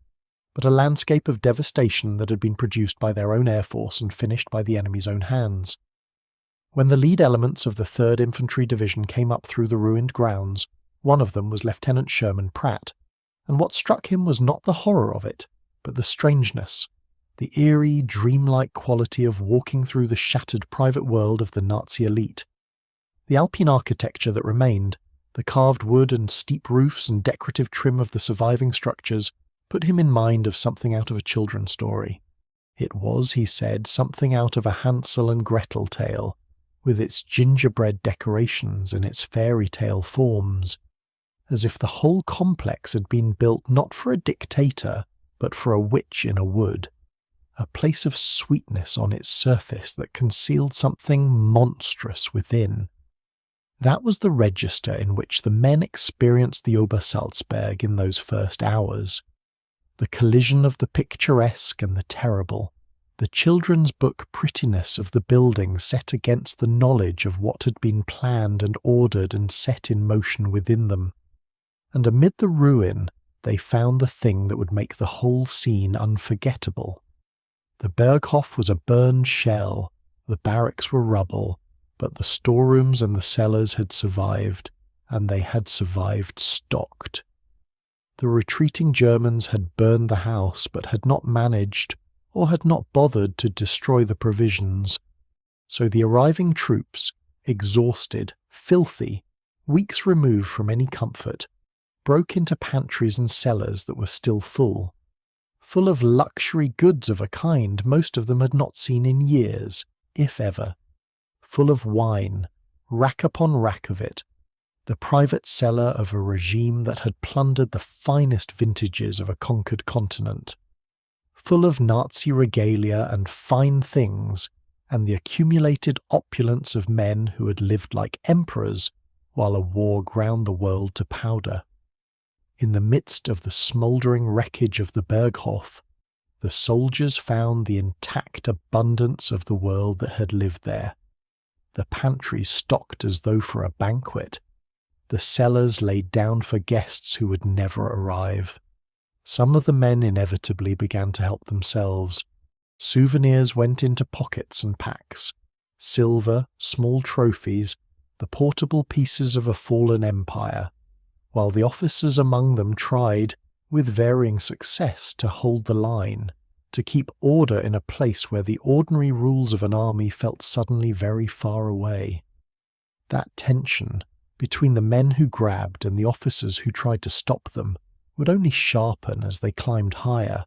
Speaker 1: but a landscape of devastation that had been produced by their own air force and finished by the enemy's own hands. When the lead elements of the 3rd Infantry Division came up through the ruined grounds, one of them was Lieutenant Sherman Pratt, and what struck him was not the horror of it, but the strangeness, the eerie, dreamlike quality of walking through the shattered private world of the Nazi elite. The Alpine architecture that remained, the carved wood and steep roofs and decorative trim of the surviving structures, put him in mind of something out of a children's story. It was, he said, something out of a Hansel and Gretel tale, with its gingerbread decorations and its fairy tale forms, as if the whole complex had been built not for a dictator, but for a witch in a wood, a place of sweetness on its surface that concealed something monstrous within. That was the register in which the men experienced the Obersalzberg in those first hours. The collision of the picturesque and the terrible, the children's book prettiness of the building set against the knowledge of what had been planned and ordered and set in motion within them. And amid the ruin, they found the thing that would make the whole scene unforgettable. The Berghof was a burned shell, the barracks were rubble, but the storerooms and the cellars had survived, and they had survived stocked. The retreating Germans had burned the house, but had not managed, or had not bothered to destroy the provisions. So the arriving troops, exhausted, filthy, weeks removed from any comfort, broke into pantries and cellars that were still full of luxury goods of a kind most of them had not seen in years, if ever, full of wine, rack upon rack of it, the private cellar of a regime that had plundered the finest vintages of a conquered continent, full of Nazi regalia and fine things, and the accumulated opulence of men who had lived like emperors while a war ground the world to powder. In the midst of the smouldering wreckage of the Berghof, the soldiers found the intact abundance of the world that had lived there. The pantries stocked as though for a banquet, the cellars laid down for guests who would never arrive. Some of the men inevitably began to help themselves. Souvenirs went into pockets and packs. Silver, small trophies, the portable pieces of a fallen empire, while the officers among them tried, with varying success, to hold the line, to keep order in a place where the ordinary rules of an army felt suddenly very far away. That tension between the men who grabbed and the officers who tried to stop them would only sharpen as they climbed higher,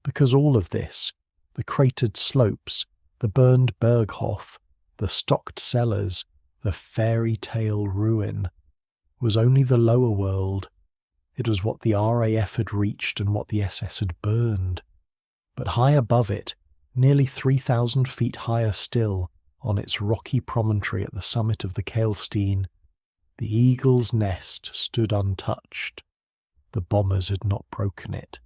Speaker 1: because all of this, the cratered slopes, the burned Berghof, the stocked cellars, the fairy tale ruin, was only the lower world. It was what the RAF had reached and what the SS had burned. But high above it, Nearly 3,000 feet higher still, on its rocky promontory at the summit of the Kehlstein, the eagle's nest stood untouched. The bombers had not broken it.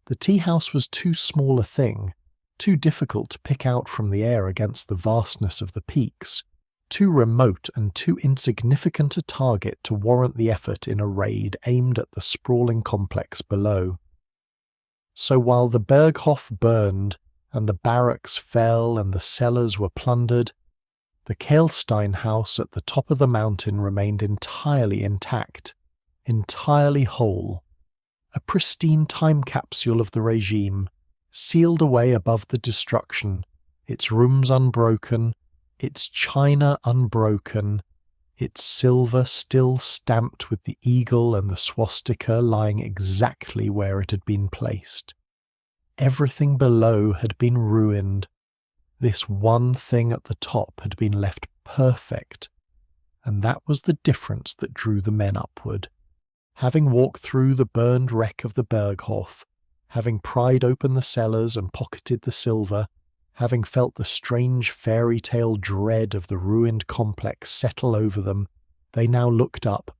Speaker 1: The tea-house was too small a thing, too difficult to pick out from the air against the vastness of the peaks, too remote and too insignificant a target to warrant the effort in a raid aimed at the sprawling complex below. So while the Berghof burned, and the barracks fell and the cellars were plundered, the Kehlstein house at the top of the mountain remained entirely intact, entirely whole, a pristine time capsule of the regime, sealed away above the destruction, its rooms unbroken, its china unbroken, its silver still stamped with the eagle and the swastika lying exactly where it had been placed. Everything below had been ruined. This one thing at the top had been left perfect, and that was the difference that drew the men upward. Having walked through the burned wreck of the Berghof, having pried open the cellars and pocketed the silver, having felt the strange fairy tale dread of the ruined complex settle over them, they now looked up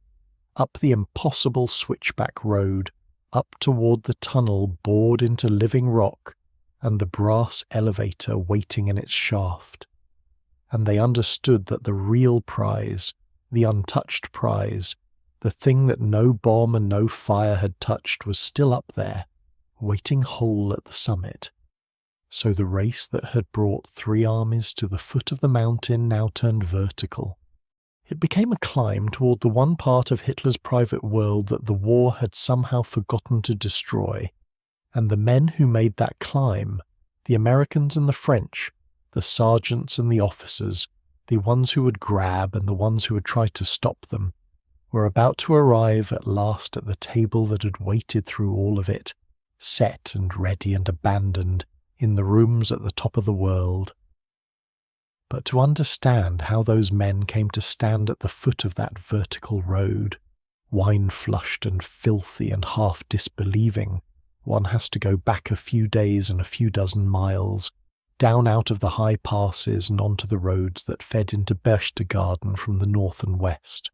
Speaker 1: the impossible switchback road, up toward the tunnel bored into living rock and the brass elevator waiting in its shaft. And they understood that the real prize, the untouched prize, the thing that no bomb and no fire had touched, was still up there, waiting whole at the summit. So the race that had brought 3 armies to the foot of the mountain now turned vertical. It became a climb toward the one part of Hitler's private world that the war had somehow forgotten to destroy, and the men who made that climb, the Americans and the French, the sergeants and the officers, the ones who would grab and the ones who would try to stop them, were about to arrive at last at the table that had waited through all of it, set and ready and abandoned, in the rooms at the top of the world. But to understand how those men came to stand at the foot of that vertical road, wine-flushed and filthy and half-disbelieving, one has to go back a few days and a few dozen miles, down out of the high passes and onto the roads that fed into Berchtesgaden from the north and west.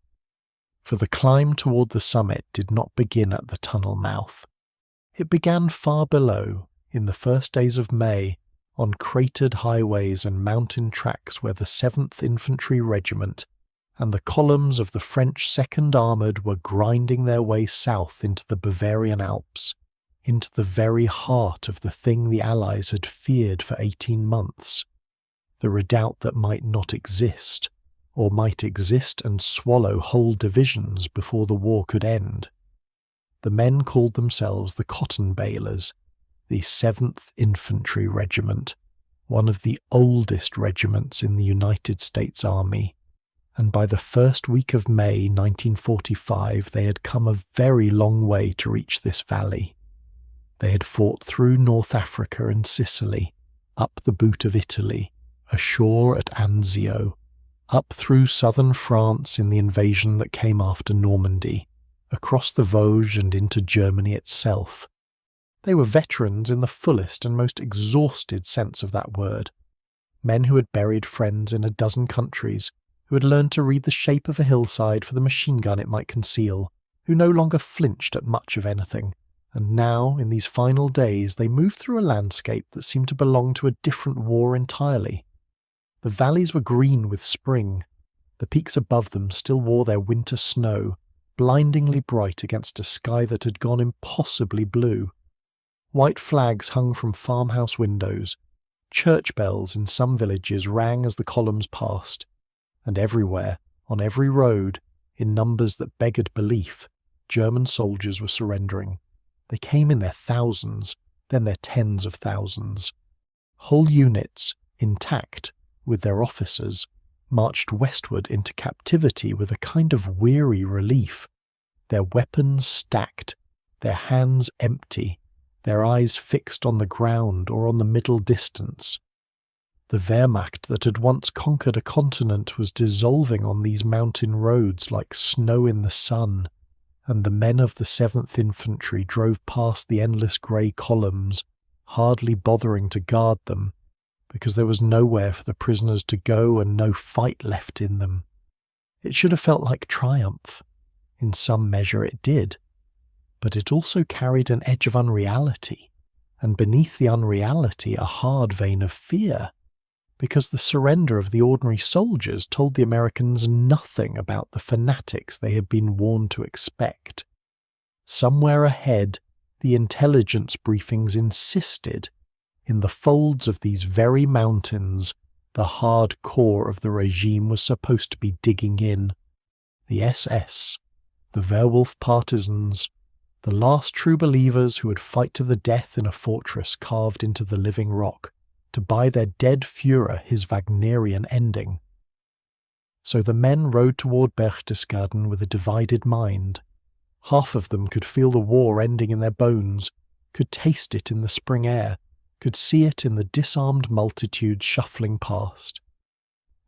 Speaker 1: For the climb toward the summit did not begin at the tunnel mouth. It began far below, in the first days of May, on cratered highways and mountain tracks where the 7th Infantry Regiment and the columns of the French 2nd Armoured were grinding their way south into the Bavarian Alps, into the very heart of the thing the Allies had feared for 18 months, the redoubt that might not exist, or might exist and swallow whole divisions before the war could end. The men called themselves the Cotton Balers, the 7th Infantry Regiment, one of the oldest regiments in the United States Army, and by the first week of May 1945 they had come a very long way to reach this valley. They had fought through North Africa and Sicily, up the boot of Italy, ashore at Anzio, up through southern France in the invasion that came after Normandy, across the Vosges and into Germany itself. They were veterans in the fullest and most exhausted sense of that word. Men who had buried friends in a dozen countries, who had learned to read the shape of a hillside for the machine gun it might conceal, who no longer flinched at much of anything, and now, in these final days, they moved through a landscape that seemed to belong to a different war entirely. The valleys were green with spring. The peaks above them still wore their winter snow, blindingly bright against a sky that had gone impossibly blue. White flags hung from farmhouse windows. Church bells in some villages rang as the columns passed. And everywhere, on every road, in numbers that beggared belief, German soldiers were surrendering. They came in their thousands, then their tens of thousands. Whole units, intact, with their officers, marched westward into captivity with a kind of weary relief, their weapons stacked, their hands empty, their eyes fixed on the ground or on the middle distance. The Wehrmacht that had once conquered a continent was dissolving on these mountain roads like snow in the sun, and the men of the 7th Infantry drove past the endless grey columns, hardly bothering to guard them, because there was nowhere for the prisoners to go and no fight left in them. It should have felt like triumph. In some measure it did. But it also carried an edge of unreality, and beneath the unreality a hard vein of fear, because the surrender of the ordinary soldiers told the Americans nothing about the fanatics they had been warned to expect. Somewhere ahead, the intelligence briefings insisted, in the folds of these very mountains, the hard core of the regime was supposed to be digging in. The SS, the werewolf partisans, the last true believers who would fight to the death in a fortress carved into the living rock, to buy their dead Führer his Wagnerian ending. So the men rode toward Berchtesgaden with a divided mind. Half of them could feel the war ending in their bones, could taste it in the spring air, could see it in the disarmed multitude shuffling past.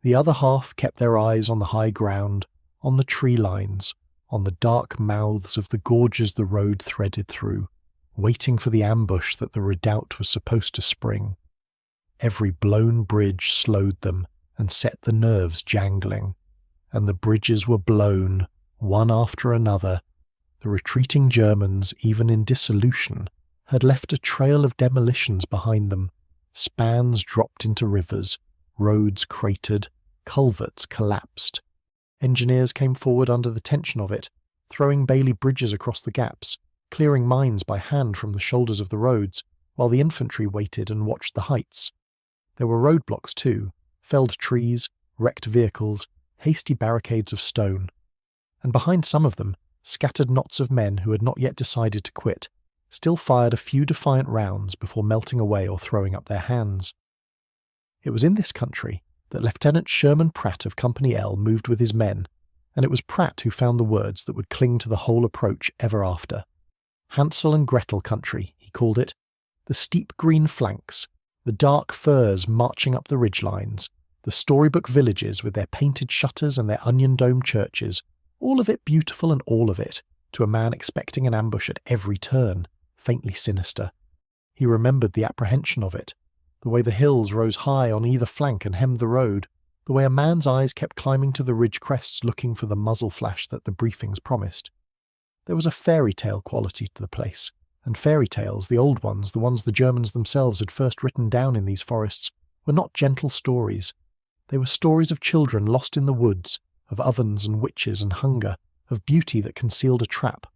Speaker 1: The other half kept their eyes on the high ground, on the tree lines, on the dark mouths of the gorges the road threaded through, waiting for the ambush that the redoubt was supposed to spring. Every blown bridge slowed them and set the nerves jangling, and the bridges were blown, one after another. The retreating Germans, even in dissolution, had left a trail of demolitions behind them. Spans dropped into rivers, roads cratered, culverts collapsed. Engineers came forward under the tension of it, throwing Bailey bridges across the gaps, clearing mines by hand from the shoulders of the roads, while the infantry waited and watched the heights. There were roadblocks too, felled trees, wrecked vehicles, hasty barricades of stone. And behind some of them, scattered knots of men who had not yet decided to quit, still fired a few defiant rounds before melting away or throwing up their hands. It was in this country that Lieutenant Sherman Pratt of Company L moved with his men, and it was Pratt who found the words that would cling to the whole approach ever after. Hansel and Gretel country, he called it. The steep green flanks, the dark firs marching up the ridgelines, the storybook villages with their painted shutters and their onion-domed churches, all of it beautiful and all of it, to a man expecting an ambush at every turn, faintly sinister. He remembered the apprehension of it, the way the hills rose high on either flank and hemmed the road, the way a man's eyes kept climbing to the ridge crests looking for the muzzle flash that the briefings promised. There was a fairy tale quality to the place, and fairy tales, the old ones, the ones the Germans themselves had first written down in these forests, were not gentle stories. They were stories of children lost in the woods, of ovens and witches and hunger, of beauty that concealed a trap.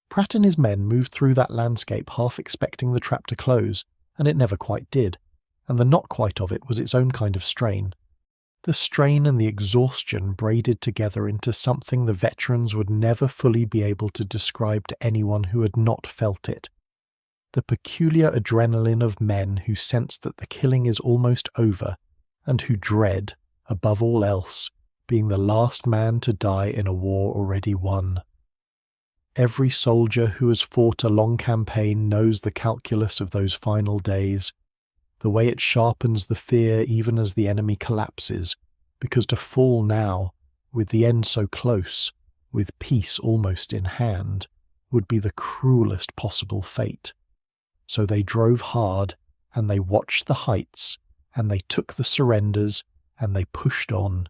Speaker 1: Pratt and his men moved through that landscape half expecting the trap to close, and it never quite did, and the not quite of it was its own kind of strain. The strain and the exhaustion braided together into something the veterans would never fully be able to describe to anyone who had not felt it. The peculiar adrenaline of men who sense that the killing is almost over, and who dread, above all else, being the last man to die in a war already won. Every soldier who has fought a long campaign knows the calculus of those final days, the way it sharpens the fear even as the enemy collapses, because to fall now, with the end so close, with peace almost in hand, would be the cruelest possible fate. So they drove hard, and they watched the heights, and they took the surrenders, and they pushed on,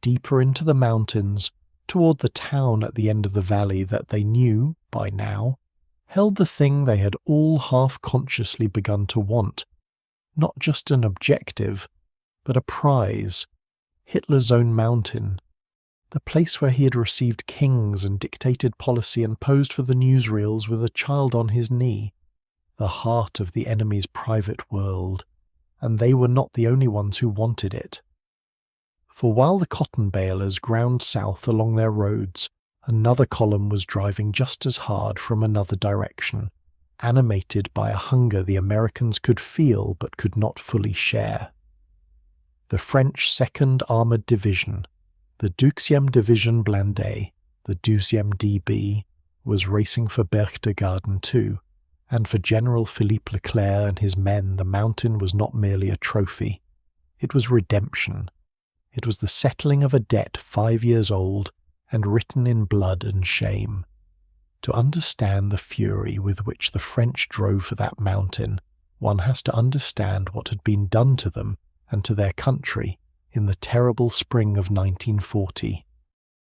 Speaker 1: deeper into the mountains, toward the town at the end of the valley that they knew, by now, held the thing they had all half-consciously begun to want. Not just an objective, but a prize. Hitler's own mountain. The place where he had received kings and dictated policy and posed for the newsreels with a child on his knee. The heart of the enemy's private world. And they were not the only ones who wanted it. For while the cotton balers ground south along their roads, another column was driving just as hard from another direction, animated by a hunger the Americans could feel but could not fully share. The French 2nd Armoured Division, the 12e Division Blindée, the 12e DB, was racing for Berchtesgaden too, and for General Philippe Leclerc and his men the mountain was not merely a trophy. It was redemption. It was the settling of a debt 5 years old and written in blood and shame. To understand the fury with which the French drove for that mountain one has to understand what had been done to them and to their country in the terrible spring of 1940.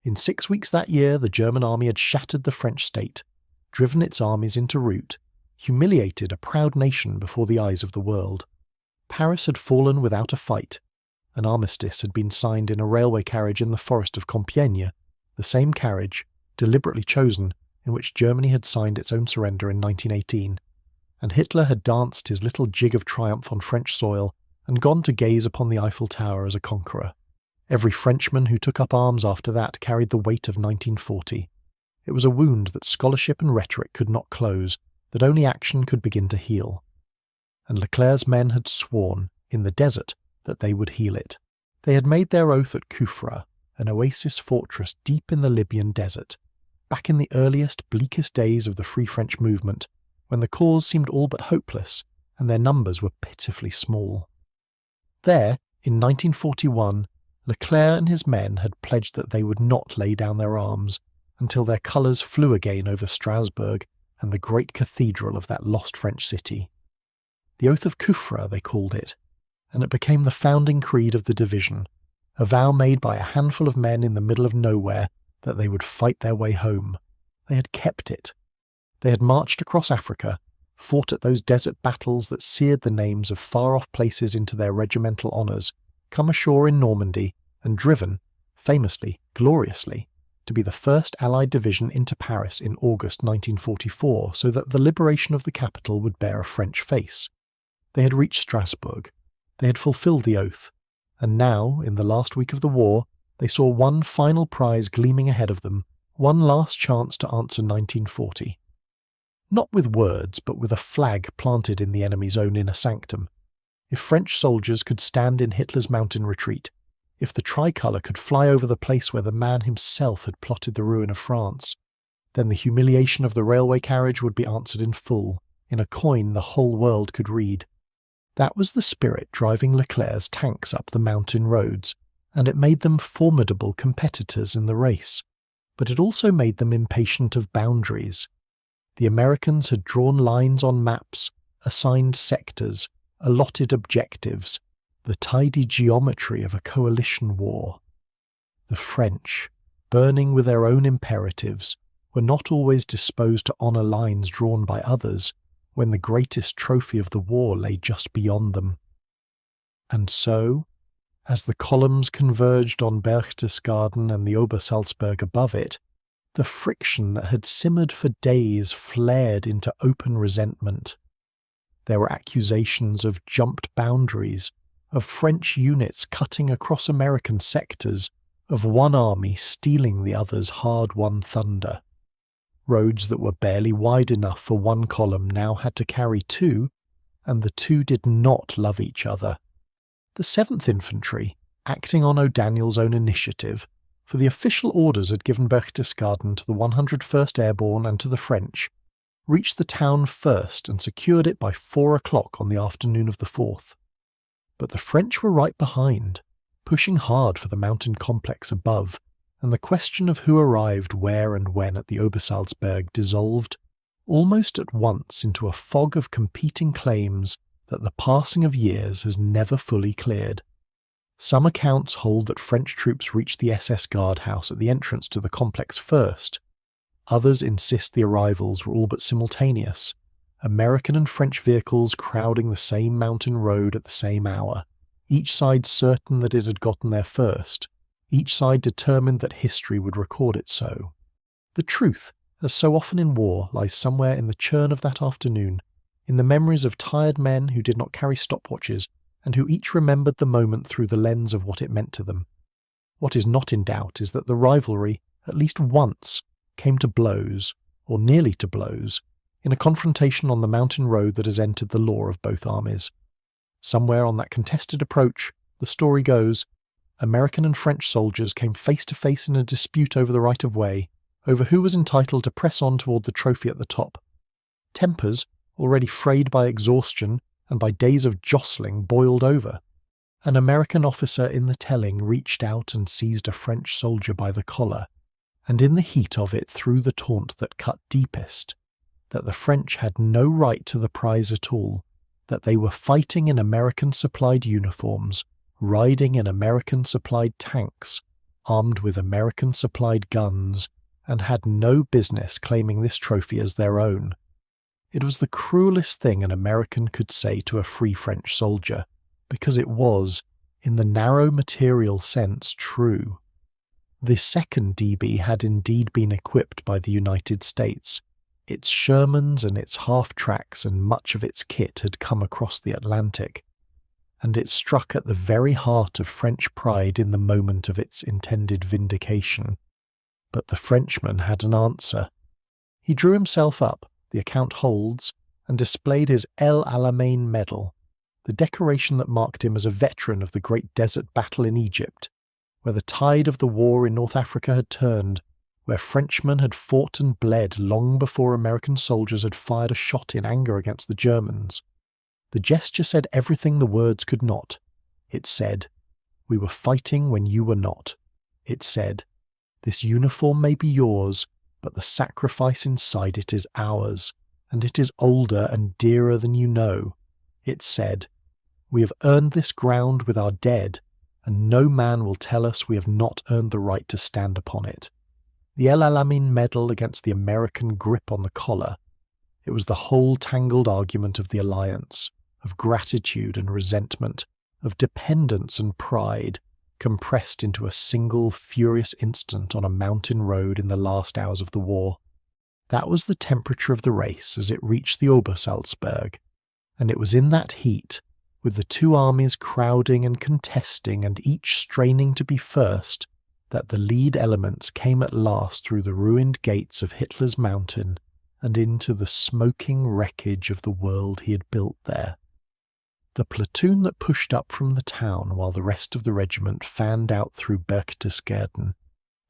Speaker 1: In 6 weeks that year, the German army had shattered the French state, driven its armies into rout, humiliated a proud nation before the eyes of the world. Paris had fallen without a fight. An armistice had been signed in a railway carriage in the forest of Compiègne, the same carriage, deliberately chosen, in which Germany had signed its own surrender in 1918, and Hitler had danced his little jig of triumph on French soil and gone to gaze upon the Eiffel Tower as a conqueror. Every Frenchman who took up arms after that carried the weight of 1940. It was a wound that scholarship and rhetoric could not close, that only action could begin to heal. And Leclerc's men had sworn, in the desert, that they would heal it. They had made their oath at Kufra, an oasis fortress deep in the Libyan desert, back in the earliest, bleakest days of the Free French movement, when the cause seemed all but hopeless and their numbers were pitifully small. There, in 1941, Leclerc and his men had pledged that they would not lay down their arms until their colours flew again over Strasbourg and the great cathedral of that lost French city. The Oath of Kufra, they called it, and it became the founding creed of the division, a vow made by a handful of men in the middle of nowhere that they would fight their way home. They had kept it. They had marched across Africa, fought at those desert battles that seared the names of far-off places into their regimental honours, come ashore in Normandy, and driven, famously, gloriously, to be the first Allied division into Paris in August 1944, so that the liberation of the capital would bear a French face. They had reached Strasbourg. They had fulfilled the oath, and now, in the last week of the war, they saw one final prize gleaming ahead of them, one last chance to answer 1940. Not with words, but with a flag planted in the enemy's own inner sanctum. If French soldiers could stand in Hitler's mountain retreat, if the tricolour could fly over the place where the man himself had plotted the ruin of France, then the humiliation of the railway carriage would be answered in full, in a coin the whole world could read. That was the spirit driving Leclerc's tanks up the mountain roads, and it made them formidable competitors in the race, but it also made them impatient of boundaries. The Americans had drawn lines on maps, assigned sectors, allotted objectives, the tidy geometry of a coalition war. The French, burning with their own imperatives, were not always disposed to honour lines drawn by others, when the greatest trophy of the war lay just beyond them. And so, as the columns converged on Berchtesgaden and the Obersalzberg above it, the friction that had simmered for days flared into open resentment. There were accusations of jumped boundaries, of French units cutting across American sectors, of one army stealing the other's hard-won thunder. Roads that were barely wide enough for one column now had to carry two, and the two did not love each other. The 7th Infantry, acting on O'Daniel's own initiative, for the official orders had given Berchtesgaden to the 101st Airborne and to the French, reached the town first and secured it by 4 o'clock on the afternoon of the 4th. But the French were right behind, pushing hard for the mountain complex above, and the question of who arrived where and when at the Obersalzberg dissolved, almost at once, into a fog of competing claims that the passing of years has never fully cleared. Some accounts hold that French troops reached the SS guardhouse at the entrance to the complex first. Others insist the arrivals were all but simultaneous, American and French vehicles crowding the same mountain road at the same hour, each side certain that it had gotten there first, each side determined that history would record it so. The truth, as so often in war, lies somewhere in the churn of that afternoon, in the memories of tired men who did not carry stopwatches, and who each remembered the moment through the lens of what it meant to them. What is not in doubt is that the rivalry, at least once, came to blows, or nearly to blows, in a confrontation on the mountain road that has entered the lore of both armies. Somewhere on that contested approach, the story goes, American and French soldiers came face to face in a dispute over the right of way, over who was entitled to press on toward the trophy at the top. Tempers, already frayed by exhaustion and by days of jostling, boiled over. An American officer in the telling reached out and seized a French soldier by the collar, and in the heat of it threw the taunt that cut deepest, that the French had no right to the prize at all, that they were fighting in American-supplied uniforms, riding in American-supplied tanks, armed with American-supplied guns, and had no business claiming this trophy as their own. It was the cruelest thing an American could say to a free French soldier, because it was, in the narrow material sense, true. The second DB had indeed been equipped by the United States. Its Shermans and its half-tracks and much of its kit had come across the Atlantic, and it struck at the very heart of French pride in the moment of its intended vindication. But the Frenchman had an answer. He drew himself up, the account holds, and displayed his El Alamein medal, the decoration that marked him as a veteran of the great desert battle in Egypt, where the tide of the war in North Africa had turned, where Frenchmen had fought and bled long before American soldiers had fired a shot in anger against the Germans. The gesture said everything the words could not. It said, "We were fighting when you were not." It said, "This uniform may be yours, but the sacrifice inside it is ours, and it is older and dearer than you know." It said, "We have earned this ground with our dead, and no man will tell us we have not earned the right to stand upon it." The El Alamein medal against the American grip on the collar. It was the whole tangled argument of the alliance, of gratitude and resentment, of dependence and pride, compressed into a single furious instant on a mountain road in the last hours of the war. That was the temperature of the race as it reached the Obersalzberg, and it was in that heat, with the two armies crowding and contesting and each straining to be first, that the lead elements came at last through the ruined gates of Hitler's mountain and into the smoking wreckage of the world he had built there. The platoon that pushed up from the town while the rest of the regiment fanned out through Berchtesgaden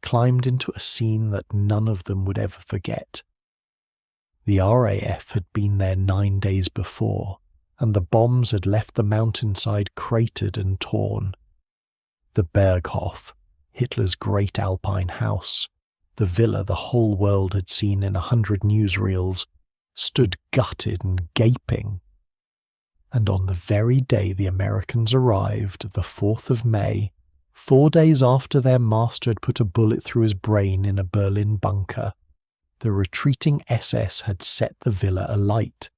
Speaker 1: climbed into a scene that none of them would ever forget. The RAF had been there 9 days before, and the bombs had left the mountainside cratered and torn. The Berghof, Hitler's great Alpine house, the villa the whole world had seen in 100 newsreels, stood gutted and gaping. And on the very day the Americans arrived, the 4th of May, 4 days after their master had put a bullet through his brain in a Berlin bunker, the retreating SS had set the villa alight.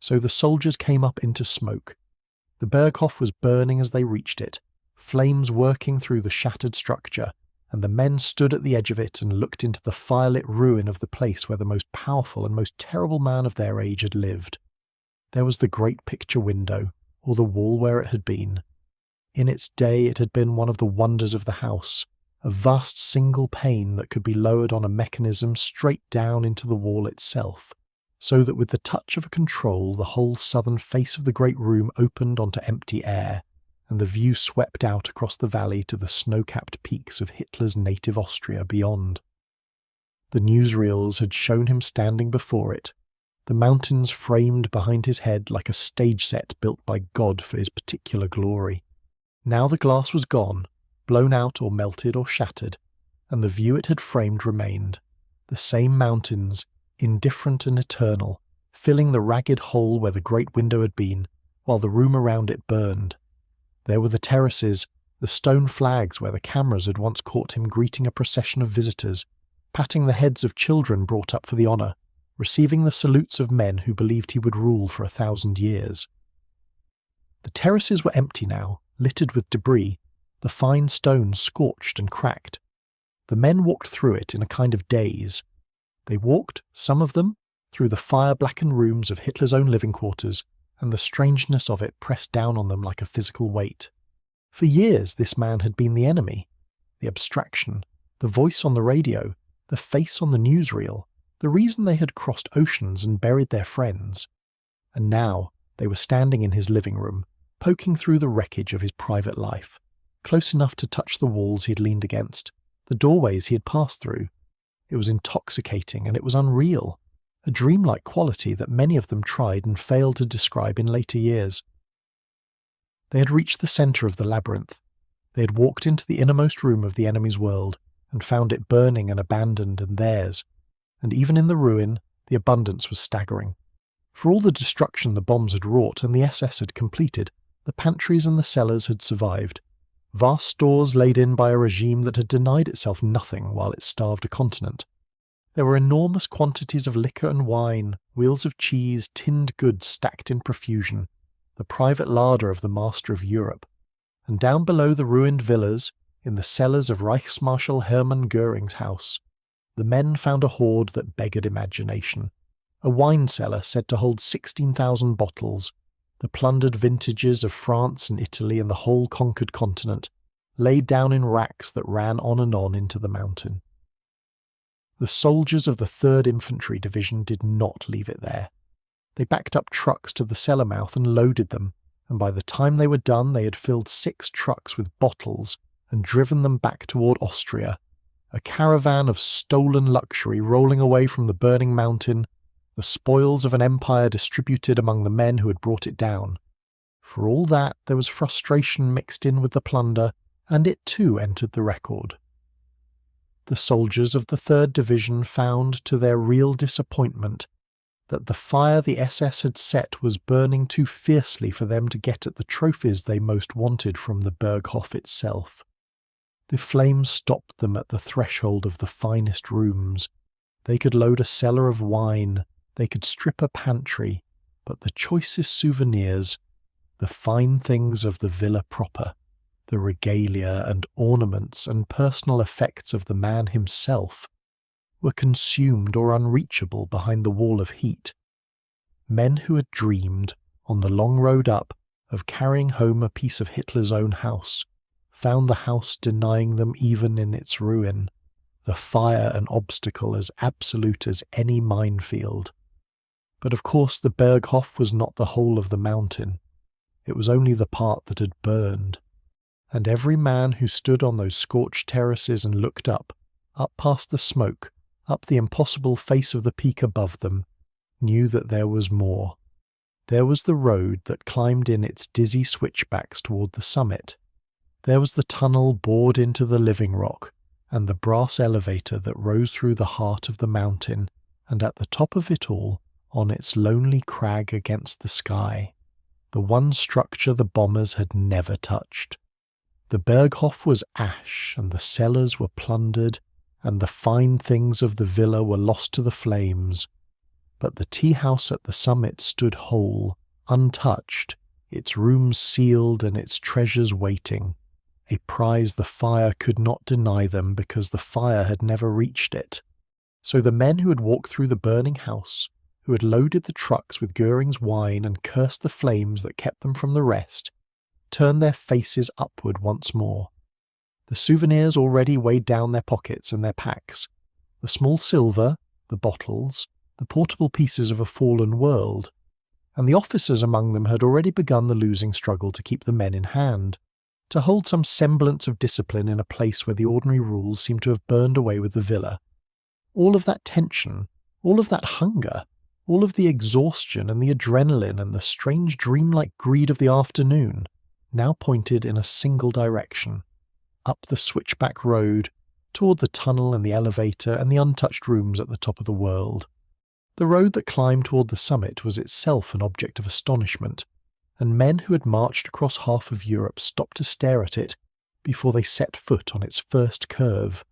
Speaker 1: So the soldiers came up into smoke. The Berghof was burning as they reached it, flames working through the shattered structure, and the men stood at the edge of it and looked into the firelit ruin of the place where the most powerful and most terrible man of their age had lived. There was the great picture window, or the wall where it had been. In its day it had been one of the wonders of the house, a vast single pane that could be lowered on a mechanism straight down into the wall itself, so that with the touch of a control the whole southern face of the great room opened onto empty air, and the view swept out across the valley to the snow-capped peaks of Hitler's native Austria beyond. The newsreels had shown him standing before it, the mountains framed behind his head like a stage set built by God for his particular glory. Now the glass was gone, blown out or melted or shattered, and the view it had framed remained, the same mountains, indifferent and eternal, filling the ragged hole where the great window had been, while the room around it burned. There were the terraces, the stone flags where the cameras had once caught him greeting a procession of visitors, patting the heads of children brought up for the honour, receiving the salutes of men who believed he would rule for 1,000 years. The terraces were empty now, littered with debris, the fine stones scorched and cracked. The men walked through it in a kind of daze. They walked, some of them, through the fire-blackened rooms of Hitler's own living quarters, and the strangeness of it pressed down on them like a physical weight. For years this man had been the enemy, the abstraction, the voice on the radio, the face on the newsreel, the reason they had crossed oceans and buried their friends. And now they were standing in his living room, poking through the wreckage of his private life, close enough to touch the walls he had leaned against, the doorways he had passed through. It was intoxicating and it was unreal, a dreamlike quality that many of them tried and failed to describe in later years. They had reached the centre of the labyrinth. They had walked into the innermost room of the enemy's world and found it burning and abandoned and theirs. And even in the ruin, the abundance was staggering. For all the destruction the bombs had wrought and the SS had completed, the pantries and the cellars had survived. Vast stores laid in by a regime that had denied itself nothing while it starved a continent. There were enormous quantities of liquor and wine, wheels of cheese, tinned goods stacked in profusion, the private larder of the master of Europe. And down below the ruined villas, in the cellars of Reichsmarschall Hermann Göring's house, the men found a hoard that beggared imagination. A wine cellar said to hold 16,000 bottles, the plundered vintages of France and Italy and the whole conquered continent, laid down in racks that ran on and on into the mountain. The soldiers of the 3rd Infantry Division did not leave it there. They backed up trucks to the cellar mouth and loaded them, and by the time they were done they had filled 6 trucks with bottles and driven them back toward Austria, a caravan of stolen luxury rolling away from the burning mountain, the spoils of an empire distributed among the men who had brought it down. For all that, there was frustration mixed in with the plunder, and it too entered the record. The soldiers of the 3rd Division found, to their real disappointment, that the fire the SS had set was burning too fiercely for them to get at the trophies they most wanted from the Berghof itself. The flames stopped them at the threshold of the finest rooms. They could load a cellar of wine, they could strip a pantry, but the choicest souvenirs, the fine things of the villa proper, the regalia and ornaments and personal effects of the man himself, were consumed or unreachable behind the wall of heat. Men who had dreamed, on the long road up, of carrying home a piece of Hitler's own house, found the house denying them even in its ruin, the fire an obstacle as absolute as any minefield. But of course the Berghof was not the whole of the mountain. It was only the part that had burned. And every man who stood on those scorched terraces and looked up past the smoke, up the impossible face of the peak above them, knew that there was more. There was the road that climbed in its dizzy switchbacks toward the summit. There was the tunnel bored into the living rock, and the brass elevator that rose through the heart of the mountain, and at the top of it all, on its lonely crag against the sky, the one structure the bombers had never touched. The Berghof was ash, and the cellars were plundered, and the fine things of the villa were lost to the flames, but the tea-house at the summit stood whole, untouched, its rooms sealed and its treasures waiting, a prize the fire could not deny them because the fire had never reached it. So the men who had walked through the burning house, who had loaded the trucks with Göring's wine and cursed the flames that kept them from the rest, turned their faces upward once more. The souvenirs already weighed down their pockets and their packs, the small silver, the bottles, the portable pieces of a fallen world, and the officers among them had already begun the losing struggle to keep the men in hand, to hold some semblance of discipline in a place where the ordinary rules seemed to have burned away with the villa. All of that tension, all of that hunger, all of the exhaustion and the adrenaline and the strange dreamlike greed of the afternoon, now pointed in a single direction, up the switchback road, toward the tunnel and the elevator and the untouched rooms at the top of the world. The road that climbed toward the summit was itself an object of astonishment, and men who had marched across half of Europe stopped to stare at it before they set foot on its first curve.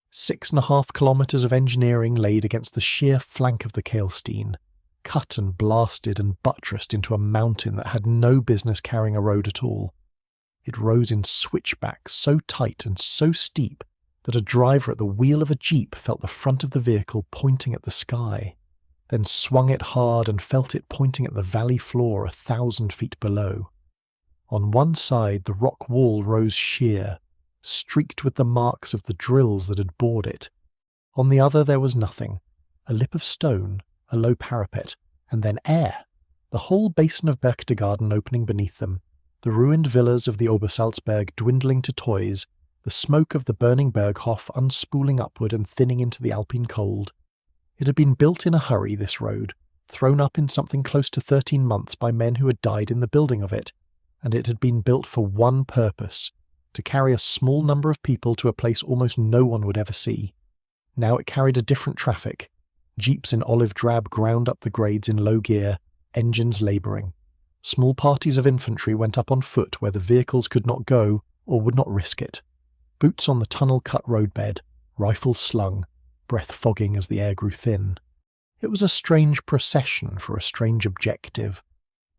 Speaker 1: 6.5 kilometers of engineering laid against the sheer flank of the Kehlstein, cut and blasted and buttressed into a mountain that had no business carrying a road at all. It rose in switchbacks so tight and so steep that a driver at the wheel of a jeep felt the front of the vehicle pointing at the sky, then swung it hard and felt it pointing at the valley floor 1,000 feet below. On one side the rock wall rose sheer, streaked with the marks of the drills that had bored it. On the other there was nothing, a lip of stone, a low parapet, and then air, the whole basin of Berchtesgaden opening beneath them, the ruined villas of the Obersalzberg dwindling to toys, the smoke of the burning Berghof unspooling upward and thinning into the Alpine cold. It had been built in a hurry, this road, thrown up in something close to 13 months by men who had died in the building of it, and it had been built for one purpose, to carry a small number of people to a place almost no one would ever see. Now it carried a different traffic. Jeeps in olive drab ground up the grades in low gear, engines labouring. Small parties of infantry went up on foot where the vehicles could not go or would not risk it. Boots on the tunnel-cut roadbed, rifles slung, breath fogging as the air grew thin. It was a strange procession for a strange objective.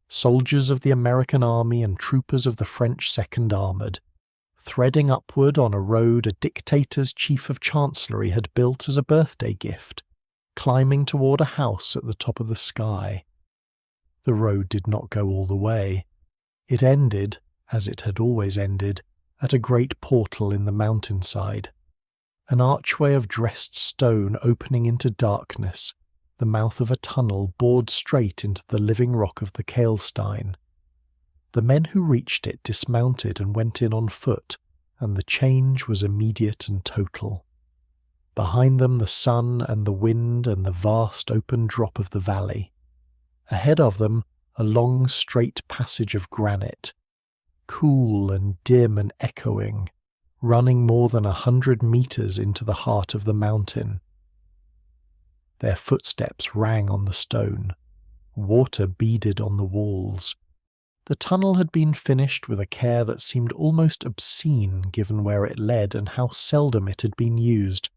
Speaker 1: Soldiers of the American Army and troopers of the French Second Armoured, threading upward on a road a dictator's chief of chancellery had built as a birthday gift, climbing toward a house at the top of the sky. The road did not go all the way. It ended, as it had always ended, at a great portal in the mountainside. An archway of dressed stone opening into darkness, the mouth of a tunnel bored straight into the living rock of the Kailstein. The men who reached it dismounted and went in on foot, and the change was immediate and total. Behind them the sun and the wind and the vast open drop of the valley. Ahead of them a long straight passage of granite, cool and dim and echoing, running more than 100 meters into the heart of the mountain. Their footsteps rang on the stone. Water beaded on the walls. The tunnel had been finished with a care that seemed almost obscene given where it led and how seldom it had been used.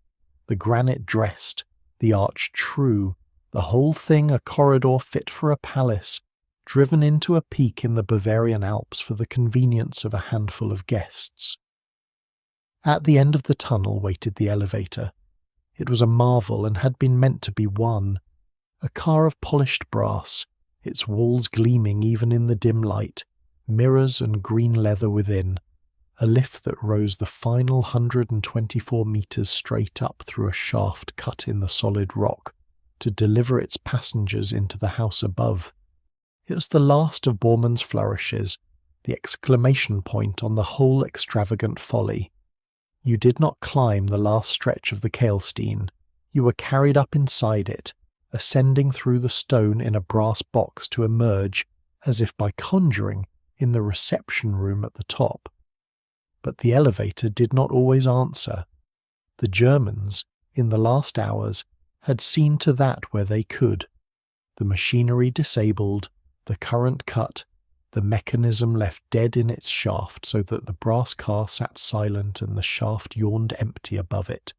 Speaker 1: The granite dressed, the arch true, the whole thing a corridor fit for a palace, driven into a peak in the Bavarian Alps for the convenience of a handful of guests. At the end of the tunnel waited the elevator. It was a marvel and had been meant to be one. A car of polished brass, its walls gleaming even in the dim light, mirrors and green leather within, a lift that rose the final 124 meters straight up through a shaft cut in the solid rock to deliver its passengers into the house above. It was the last of Bormann's flourishes, the exclamation point on the whole extravagant folly. You did not climb the last stretch of the Kailstein. You were carried up inside it, ascending through the stone in a brass box to emerge, as if by conjuring, in the reception room at the top. But the elevator did not always answer. The Germans, in the last hours, had seen to that where they could. The machinery disabled, the current cut, the mechanism left dead in its shaft so that the brass car sat silent and the shaft yawned empty above it.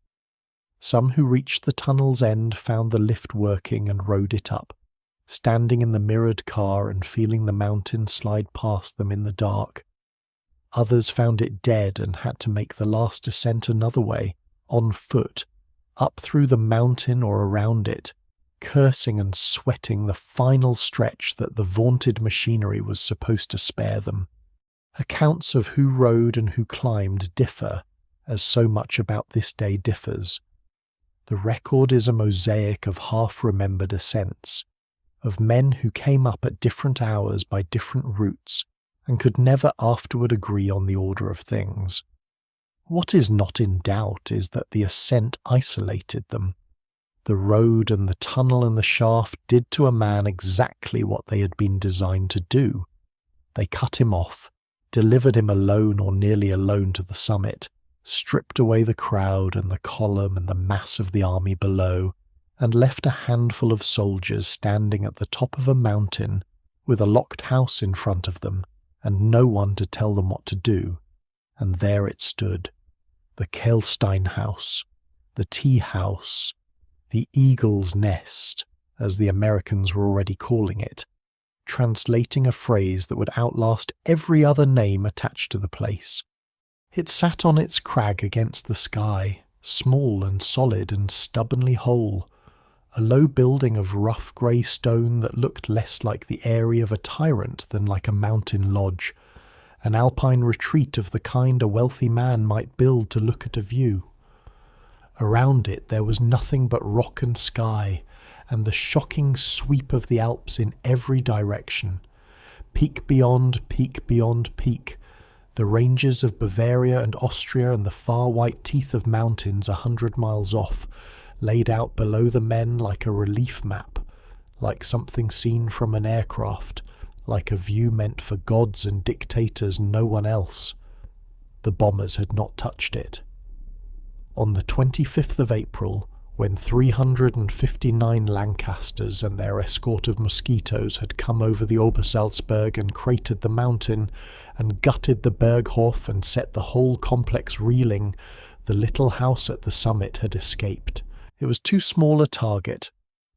Speaker 1: Some who reached the tunnel's end found the lift working and rode it up, standing in the mirrored car and feeling the mountain slide past them in the dark. Others found it dead and had to make the last descent another way, on foot, up through the mountain or around it, cursing and sweating the final stretch that the vaunted machinery was supposed to spare them. Accounts of who rode and who climbed differ, as so much about this day differs. The record is a mosaic of half-remembered ascents, of men who came up at different hours by different routes and could never afterward agree on the order of things. What is not in doubt is that the ascent isolated them. The road and the tunnel and the shaft did to a man exactly what they had been designed to do. They cut him off, delivered him alone or nearly alone to the summit, stripped away the crowd and the column and the mass of the army below, and left a handful of soldiers standing at the top of a mountain with a locked house in front of them and no one to tell them what to do. And there it stood, the Kailstein house, the tea house, the eagle's nest, as the Americans were already calling it, translating a phrase that would outlast every other name attached to the place. It sat on its crag against the sky, small and solid and stubbornly whole, a low building of rough grey stone that looked less like the eyrie of a tyrant than like a mountain lodge, an alpine retreat of the kind a wealthy man might build to look at a view. Around it there was nothing but rock and sky, and the shocking sweep of the Alps in every direction, peak beyond peak beyond peak, the ranges of Bavaria and Austria and the far white teeth of mountains 100 miles off, laid out below the men like a relief map, like something seen from an aircraft, like a view meant for gods and dictators, no one else. The bombers had not touched it. On the 25th of April, when 359 Lancasters and their escort of mosquitoes had come over the Obersalzberg and cratered the mountain and gutted the Berghof and set the whole complex reeling, the little house at the summit had escaped. It was too small a target,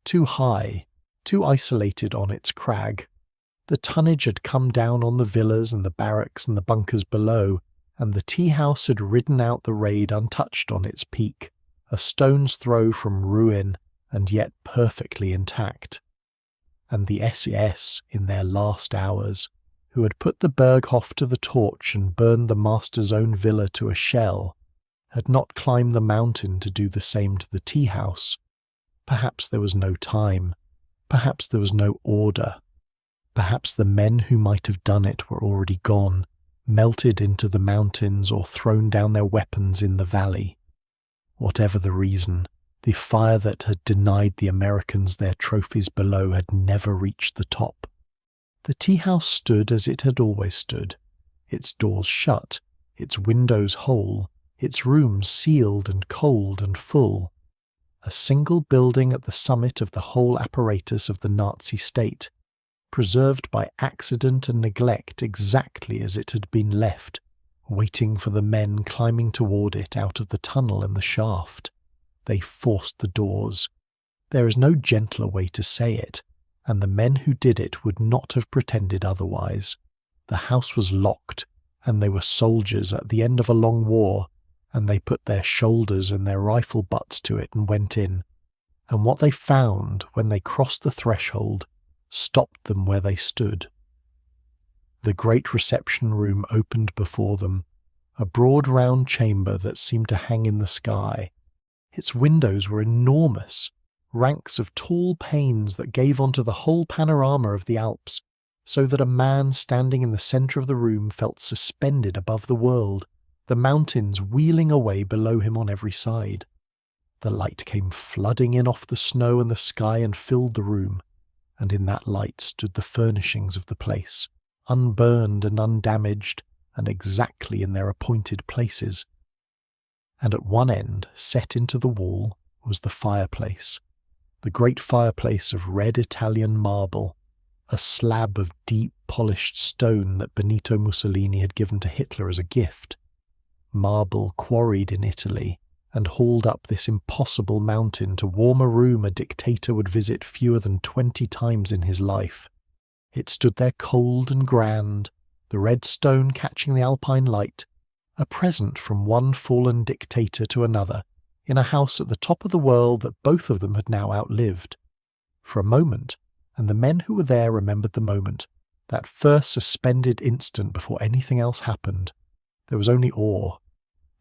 Speaker 1: too high, too isolated on its crag. The tonnage had come down on the villas and the barracks and the bunkers below, and the tea-house had ridden out the raid untouched on its peak, a stone's throw from ruin and yet perfectly intact. And the SS, in their last hours, who had put the Berghof to the torch and burned the master's own villa to a shell, had not climbed the mountain to do the same to the tea-house. Perhaps there was no time. Perhaps there was no order. Perhaps the men who might have done it were already gone, melted into the mountains or thrown down their weapons in the valley. Whatever the reason, the fire that had denied the Americans their trophies below had never reached the top. The tea-house stood as it had always stood, its doors shut, its windows whole, its rooms sealed and cold and full. A single building at the summit of the whole apparatus of the Nazi state, preserved by accident and neglect exactly as it had been left, waiting for the men climbing toward it out of the tunnel and the shaft. They forced the doors. There is no gentler way to say it, and the men who did it would not have pretended otherwise. The house was locked, and they were soldiers at the end of a long war, and they put their shoulders and their rifle butts to it and went in. And what they found when they crossed the threshold stopped them where they stood. The great reception room opened before them, a broad round chamber that seemed to hang in the sky. Its windows were enormous, ranks of tall panes that gave onto the whole panorama of the Alps, so that a man standing in the centre of the room felt suspended above the world, the mountains wheeling away below him on every side. The light came flooding in off the snow and the sky and filled the room, and in that light stood the furnishings of the place, unburned and undamaged, and exactly in their appointed places. And at one end, set into the wall, was the fireplace, the great fireplace of red Italian marble, a slab of deep polished stone that Benito Mussolini had given to Hitler as a gift. Marble quarried in Italy and hauled up this impossible mountain to warm a room a dictator would visit fewer than 20 times in his life. It stood there cold and grand, the red stone catching the alpine light, a present from one fallen dictator to another, in a house at the top of the world that both of them had now outlived. For a moment, and the men who were there remembered the moment, that first suspended instant before anything else happened, there was only awe.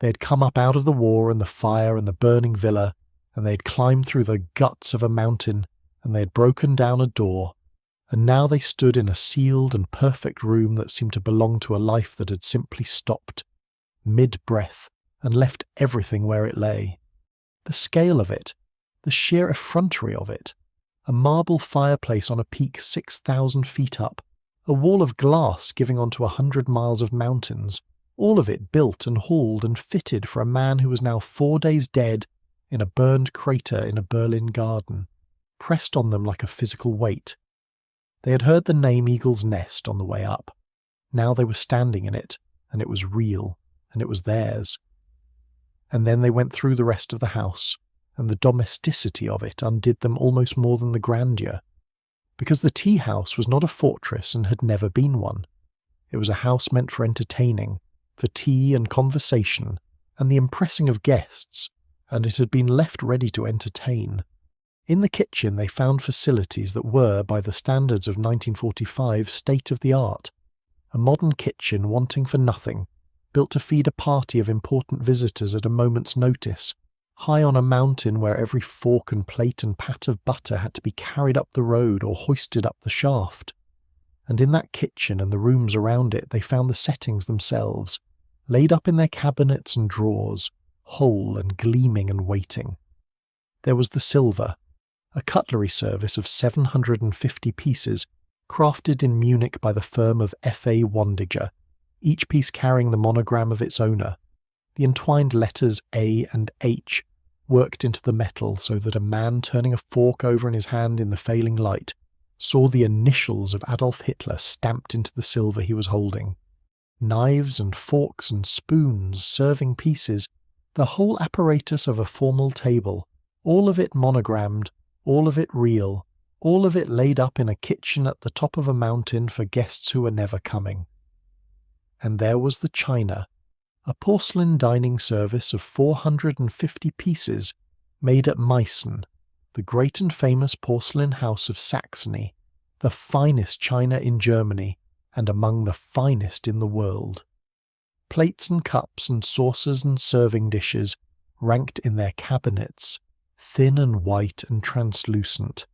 Speaker 1: They had come up out of the war and the fire and the burning villa, and they had climbed through the guts of a mountain, and they had broken down a door, and now they stood in a sealed and perfect room that seemed to belong to a life that had simply stopped, mid-breath, and left everything where it lay. The scale of it, the sheer effrontery of it, a marble fireplace on a peak 6,000 feet up, a wall of glass giving onto 100 miles of mountains, all of it built and hauled and fitted for a man who was now 4 days dead in a burned crater in a Berlin garden, pressed on them like a physical weight. They had heard the name Eagle's Nest on the way up. Now they were standing in it, and it was real, and it was theirs. And then they went through the rest of the house, and the domesticity of it undid them almost more than the grandeur, because the tea-house was not a fortress and had never been one. It was a house meant for entertaining, for tea and conversation, and the impressing of guests, and it had been left ready to entertain. In the kitchen they found facilities that were, by the standards of 1945, state-of-the-art. A modern kitchen wanting for nothing, built to feed a party of important visitors at a moment's notice, high on a mountain where every fork and plate and pat of butter had to be carried up the road or hoisted up the shaft. And in that kitchen and the rooms around it they found the settings themselves, laid up in their cabinets and drawers, whole and gleaming and waiting. There was the silver, a cutlery service of 750 pieces, crafted in Munich by the firm of F.A. Wandiger, each piece carrying the monogram of its owner, the entwined letters A and H, worked into the metal so that a man turning a fork over in his hand in the failing light saw the initials of Adolf Hitler stamped into the silver he was holding. Knives and forks and spoons, serving pieces, the whole apparatus of a formal table, all of it monogrammed, all of it real, all of it laid up in a kitchen at the top of a mountain for guests who were never coming. And there was the china, a porcelain dining service of 450 pieces made at Meissen, the great and famous porcelain house of Saxony, the finest china in Germany and among the finest in the world. Plates and cups and saucers and serving dishes ranked in their cabinets, thin and white and translucent,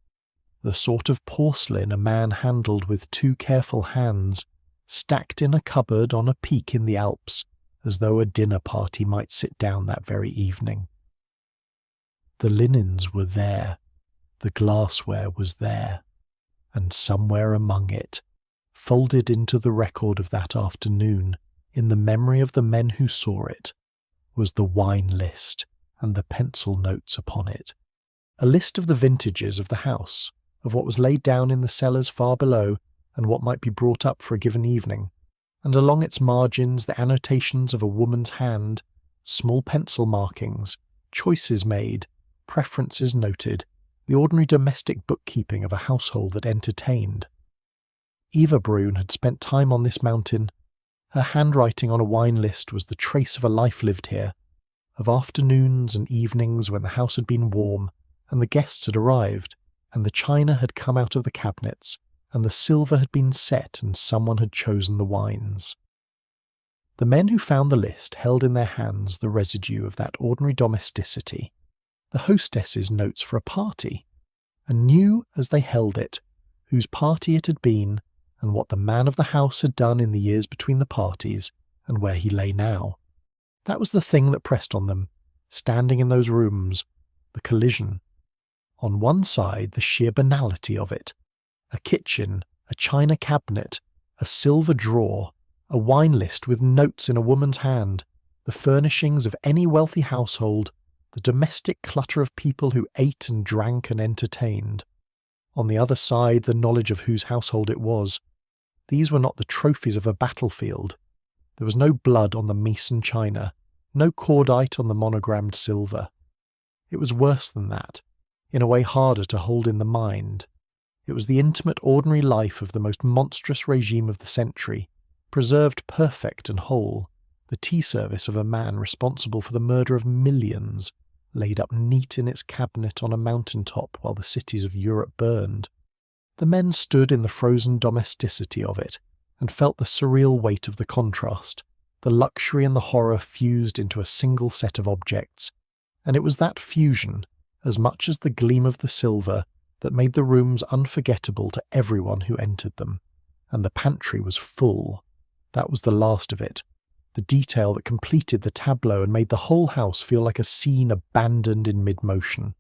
Speaker 1: the sort of porcelain a man handled with two careful hands, stacked in a cupboard on a peak in the Alps, as though a dinner party might sit down that very evening. The linens were there, the glassware was there, and somewhere among it, folded into the record of that afternoon, in the memory of the men who saw it, was the wine list and the pencil notes upon it, a list of the vintages of the house, of what was laid down in the cellars far below and what might be brought up for a given evening, and along its margins the annotations of a woman's hand, small pencil markings, choices made, preferences noted, the ordinary domestic bookkeeping of a household that entertained. Eva Braun had spent time on this mountain. Her handwriting on a wine list was the trace of a life lived here, of afternoons and evenings when the house had been warm, and the guests had arrived, and the china had come out of the cabinets, and the silver had been set and someone had chosen the wines. The men who found the list held in their hands the residue of that ordinary domesticity, the hostess's notes for a party, and knew as they held it whose party it had been and what the man of the house had done in the years between the parties and where he lay now. That was the thing that pressed on them, standing in those rooms, the collision. On one side, the sheer banality of it. A kitchen, a china cabinet, a silver drawer, a wine list with notes in a woman's hand, the furnishings of any wealthy household, the domestic clutter of people who ate and drank and entertained. On the other side, the knowledge of whose household it was. These were not the trophies of a battlefield. There was no blood on the Meissen china, no cordite on the monogrammed silver. It was worse than that, in a way harder to hold in the mind. It was the intimate ordinary life of the most monstrous regime of the century, preserved perfect and whole, the tea service of a man responsible for the murder of millions, laid up neat in its cabinet on a mountain top while the cities of Europe burned. The men stood in the frozen domesticity of it, and felt the surreal weight of the contrast, the luxury and the horror fused into a single set of objects, and it was that fusion, as much as the gleam of the silver, that made the rooms unforgettable to everyone who entered them. And the pantry was full. That was the last of it, the detail that completed the tableau and made the whole house feel like a scene abandoned in mid-motion.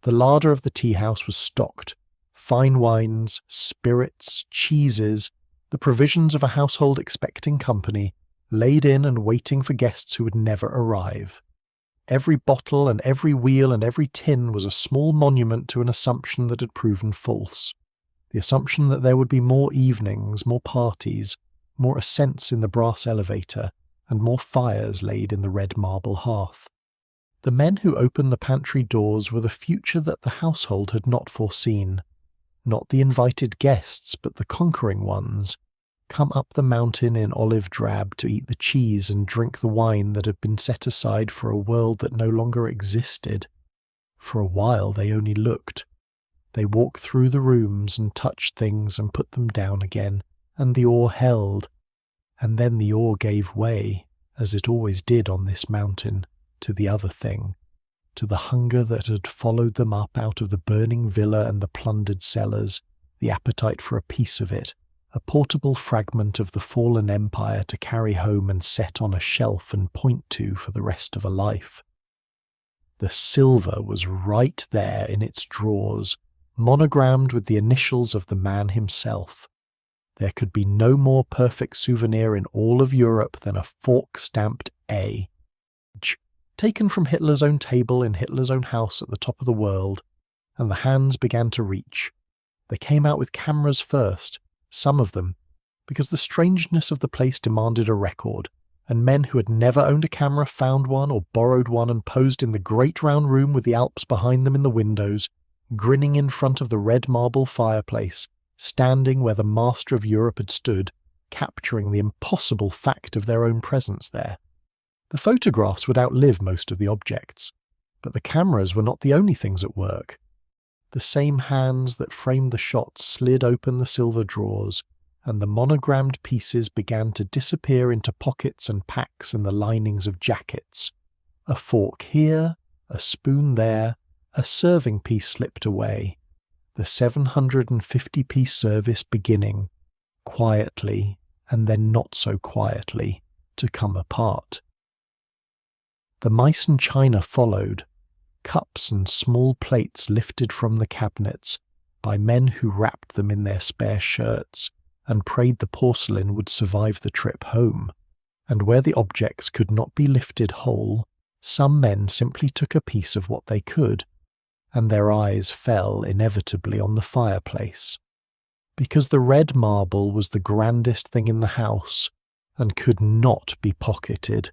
Speaker 1: The larder of the tea-house was stocked. Fine wines, spirits, cheeses, the provisions of a household expecting company, laid in and waiting for guests who would never arrive. Every bottle and every wheel and every tin was a small monument to an assumption that had proven false. The assumption that there would be more evenings, more parties, more ascents in the brass elevator, and more fires laid in the red marble hearth. The men who opened the pantry doors were the future that the household had not foreseen. Not the invited guests, but the conquering ones, come up the mountain in olive drab to eat the cheese and drink the wine that had been set aside for a world that no longer existed. For a while they only looked. They walked through the rooms and touched things and put them down again, and the awe held. And then the awe gave way, as it always did on this mountain, to the other thing, to the hunger that had followed them up out of the burning villa and the plundered cellars, the appetite for a piece of it, a portable fragment of the fallen empire to carry home and set on a shelf and point to for the rest of a life. The silver was right there in its drawers, monogrammed with the initials of the man himself. There could be no more perfect souvenir in all of Europe than a fork stamped A. taken from Hitler's own table in Hitler's own house at the top of the world, and the hands began to reach. They came out with cameras first, some of them, because the strangeness of the place demanded a record, and men who had never owned a camera found one or borrowed one and posed in the great round room with the Alps behind them in the windows, grinning in front of the red marble fireplace, standing where the master of Europe had stood, capturing the impossible fact of their own presence there. The photographs would outlive most of the objects, but the cameras were not the only things at work. The same hands that framed the shots slid open the silver drawers, and the monogrammed pieces began to disappear into pockets and packs in the linings of jackets. A fork here, a spoon there, a serving piece slipped away, the 750-piece service beginning, quietly and then not so quietly, to come apart. The Meissen china followed, cups and small plates lifted from the cabinets by men who wrapped them in their spare shirts and prayed the porcelain would survive the trip home, and where the objects could not be lifted whole, some men simply took a piece of what they could, and their eyes fell inevitably on the fireplace. Because the red marble was the grandest thing in the house, and could not be pocketed,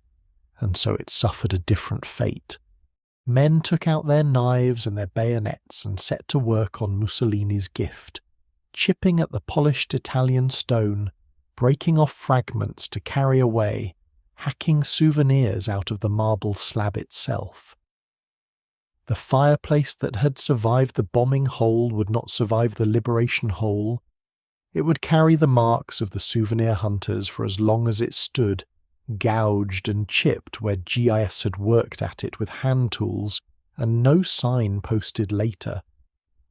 Speaker 1: and so it suffered a different fate. Men took out their knives and their bayonets and set to work on Mussolini's gift, chipping at the polished Italian stone, breaking off fragments to carry away, hacking souvenirs out of the marble slab itself. The fireplace that had survived the bombing hole would not survive the liberation hole. It would carry the marks of the souvenir hunters for as long as it stood, gouged and chipped where GIS had worked at it with hand tools, and no sign posted later.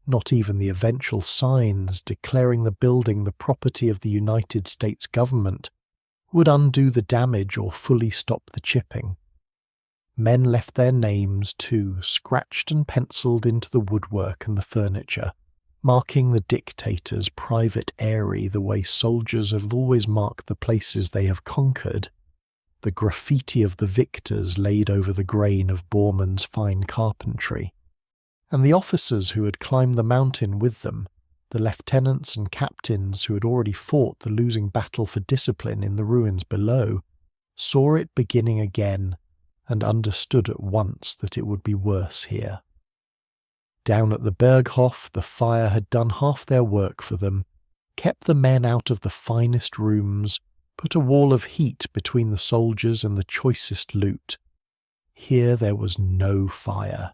Speaker 1: Not even the eventual signs declaring the building the property of the United States government would undo the damage or fully stop the chipping. Men left their names, too, scratched and penciled into the woodwork and the furniture, marking the dictator's private eyrie the way soldiers have always marked the places they have conquered, the graffiti of the victors laid over the grain of Bormann's fine carpentry, and the officers who had climbed the mountain with them, the lieutenants and captains who had already fought the losing battle for discipline in the ruins below, saw it beginning again and understood at once that it would be worse here. Down at the Berghof, the fire had done half their work for them, kept the men out of the finest rooms, put a wall of heat between the soldiers and the choicest loot. Here there was no fire.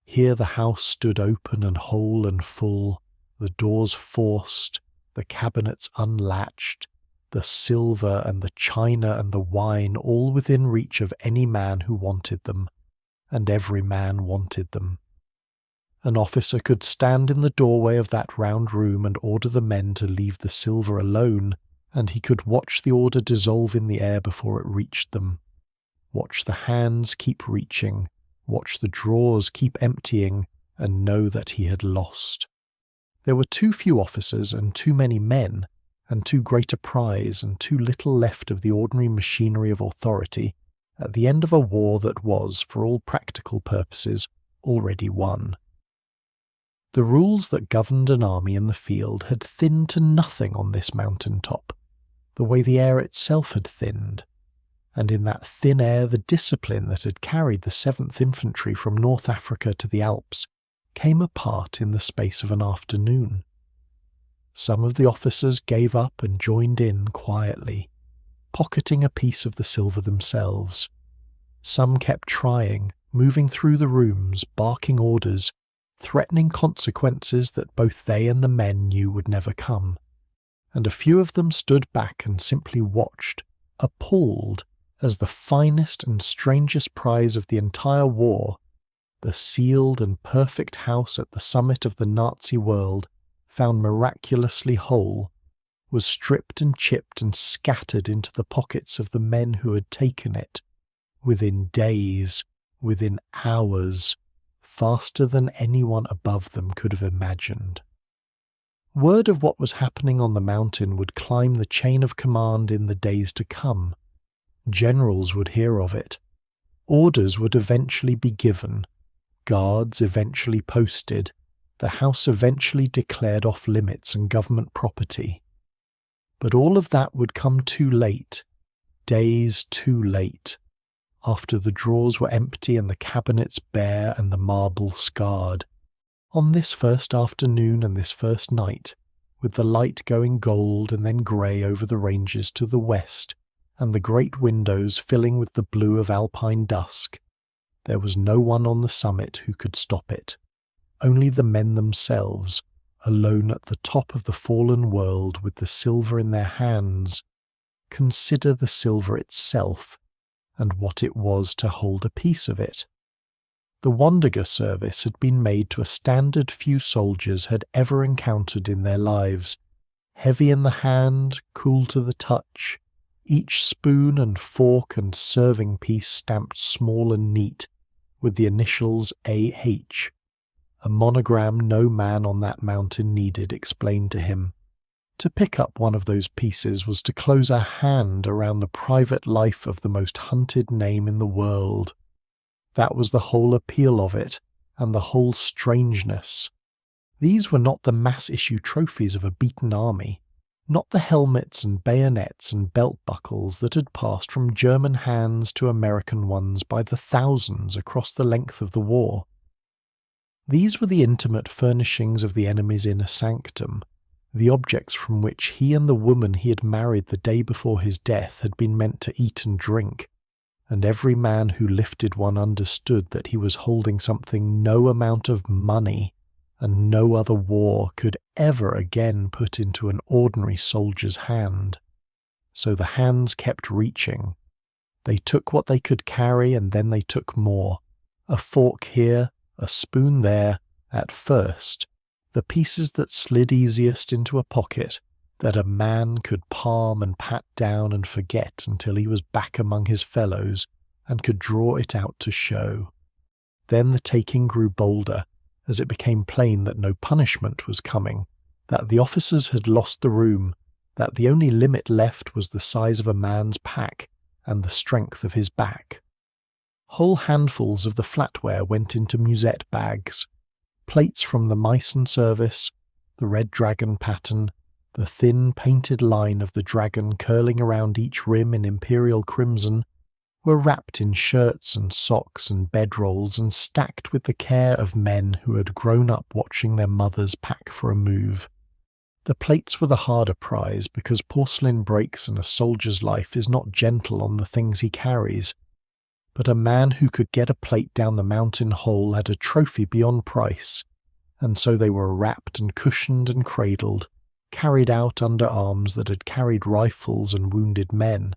Speaker 1: Here the house stood open and whole and full, the doors forced, the cabinets unlatched, the silver and the china and the wine all within reach of any man who wanted them, and every man wanted them. An officer could stand in the doorway of that round room and order the men to leave the silver alone, and he could watch the order dissolve in the air before it reached them, watch the hands keep reaching, watch the drawers keep emptying, and know that he had lost. There were too few officers and too many men, and too great a prize and too little left of the ordinary machinery of authority at the end of a war that was, for all practical purposes, already won. The rules that governed an army in the field had thinned to nothing on this mountain top, the way the air itself had thinned, and in that thin air the discipline that had carried the 7th Infantry from North Africa to the Alps came apart in the space of an afternoon. Some of the officers gave up and joined in quietly, pocketing a piece of the silver themselves. Some kept trying, moving through the rooms, barking orders, threatening consequences that both they and the men knew would never come. And a few of them stood back and simply watched, appalled, as the finest and strangest prize of the entire war, the sealed and perfect house at the summit of the Nazi world, found miraculously whole, was stripped and chipped and scattered into the pockets of the men who had taken it, within days, within hours, faster than anyone above them could have imagined. Word of what was happening on the mountain would climb the chain of command in the days to come. Generals would hear of it. Orders would eventually be given, guards eventually posted, the house eventually declared off limits and government property. But all of that would come too late, days too late, after the drawers were empty and the cabinets bare and the marble scarred. On this first afternoon and this first night, with the light going gold and then grey over the ranges to the west, and the great windows filling with the blue of alpine dusk, there was no one on the summit who could stop it. Only the men themselves, alone at the top of the fallen world with the silver in their hands. Consider the silver itself, and what it was to hold a piece of it. The Wandiger service had been made to a standard few soldiers had ever encountered in their lives, heavy in the hand, cool to the touch, each spoon and fork and serving piece stamped small and neat, with the initials A.H., a monogram no man on that mountain needed explained to him. To pick up one of those pieces was to close a hand around the private life of the most hunted name in the world. That was the whole appeal of it, and the whole strangeness. These were not the mass-issue trophies of a beaten army, not the helmets and bayonets and belt buckles that had passed from German hands to American ones by the thousands across the length of the war. These were the intimate furnishings of the enemy's inner sanctum, the objects from which he and the woman he had married the day before his death had been meant to eat and drink, and every man who lifted one understood that he was holding something no amount of money and no other war could ever again put into an ordinary soldier's hand. So the hands kept reaching. They took what they could carry and then they took more. A fork here, a spoon there, at first, the pieces that slid easiest into a pocket, that a man could palm and pat down and forget until he was back among his fellows and could draw it out to show. Then the taking grew bolder, as it became plain that no punishment was coming, that the officers had lost the room, that the only limit left was the size of a man's pack and the strength of his back. Whole handfuls of the flatware went into musette bags, plates from the Meissen service, the red dragon pattern, the thin painted line of the dragon curling around each rim in imperial crimson, were wrapped in shirts and socks and bedrolls and stacked with the care of men who had grown up watching their mothers pack for a move. The plates were the harder prize because porcelain breaks in a soldier's life is not gentle on the things he carries, but a man who could get a plate down the mountain hole had a trophy beyond price, and so they were wrapped and cushioned and cradled, carried out under arms that had carried rifles and wounded men,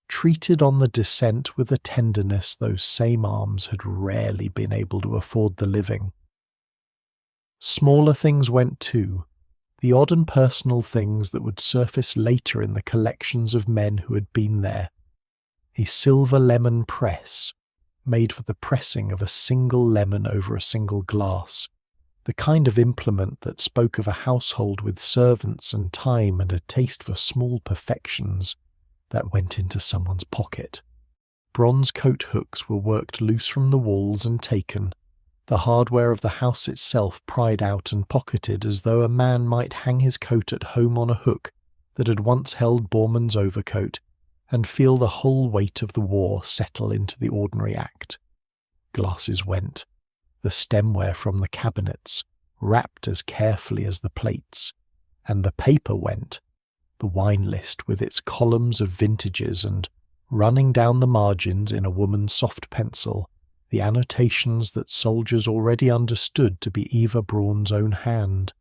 Speaker 1: treated on the descent with a tenderness those same arms had rarely been able to afford the living. Smaller things went too, the odd and personal things that would surface later in the collections of men who had been there. A silver lemon press, made for the pressing of a single lemon over a single glass, the kind of implement that spoke of a household with servants and time and a taste for small perfections, that went into someone's pocket. Bronze coat hooks were worked loose from the walls and taken, the hardware of the house itself pried out and pocketed as though a man might hang his coat at home on a hook that had once held Bormann's overcoat, and feel the whole weight of the war settle into the ordinary act. Glasses went, the stemware from the cabinets, wrapped as carefully as the plates, and the paper went, the wine list with its columns of vintages and, running down the margins in a woman's soft pencil, the annotations that soldiers already understood to be Eva Braun's own hand.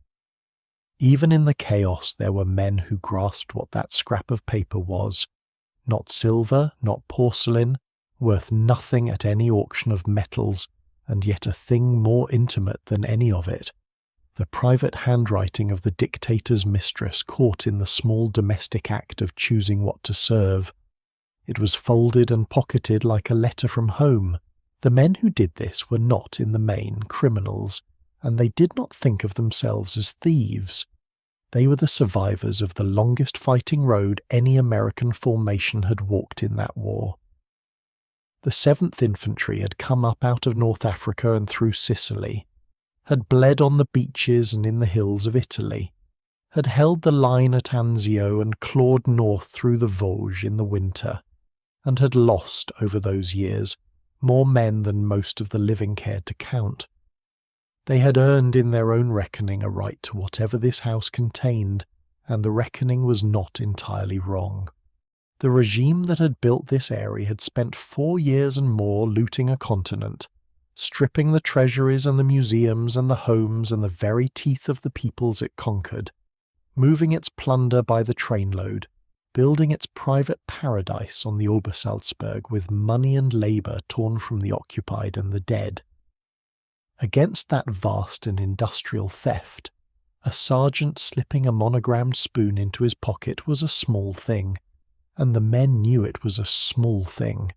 Speaker 1: Even in the chaos there were men who grasped what that scrap of paper was, not silver, not porcelain, worth nothing at any auction of metals, and yet a thing more intimate than any of it, the private handwriting of the dictator's mistress caught in the small domestic act of choosing what to serve. It was folded and pocketed like a letter from home. The men who did this were not, in the main, criminals, and they did not think of themselves as thieves. They were the survivors of the longest fighting road any American formation had walked in that war. The 7th Infantry had come up out of North Africa and through Sicily, had bled on the beaches and in the hills of Italy, had held the line at Anzio and clawed north through the Vosges in the winter, and had lost, over those years, more men than most of the living cared to count. They had earned in their own reckoning a right to whatever this house contained, and the reckoning was not entirely wrong. The regime that had built this area had spent 4 years and more looting a continent, stripping the treasuries and the museums and the homes and the very teeth of the peoples it conquered, moving its plunder by the trainload, building its private paradise on the Obersalzberg with money and labour torn from the occupied and the dead. Against that vast and industrial theft, a sergeant slipping a monogrammed spoon into his pocket was a small thing, and the men knew it was a small thing,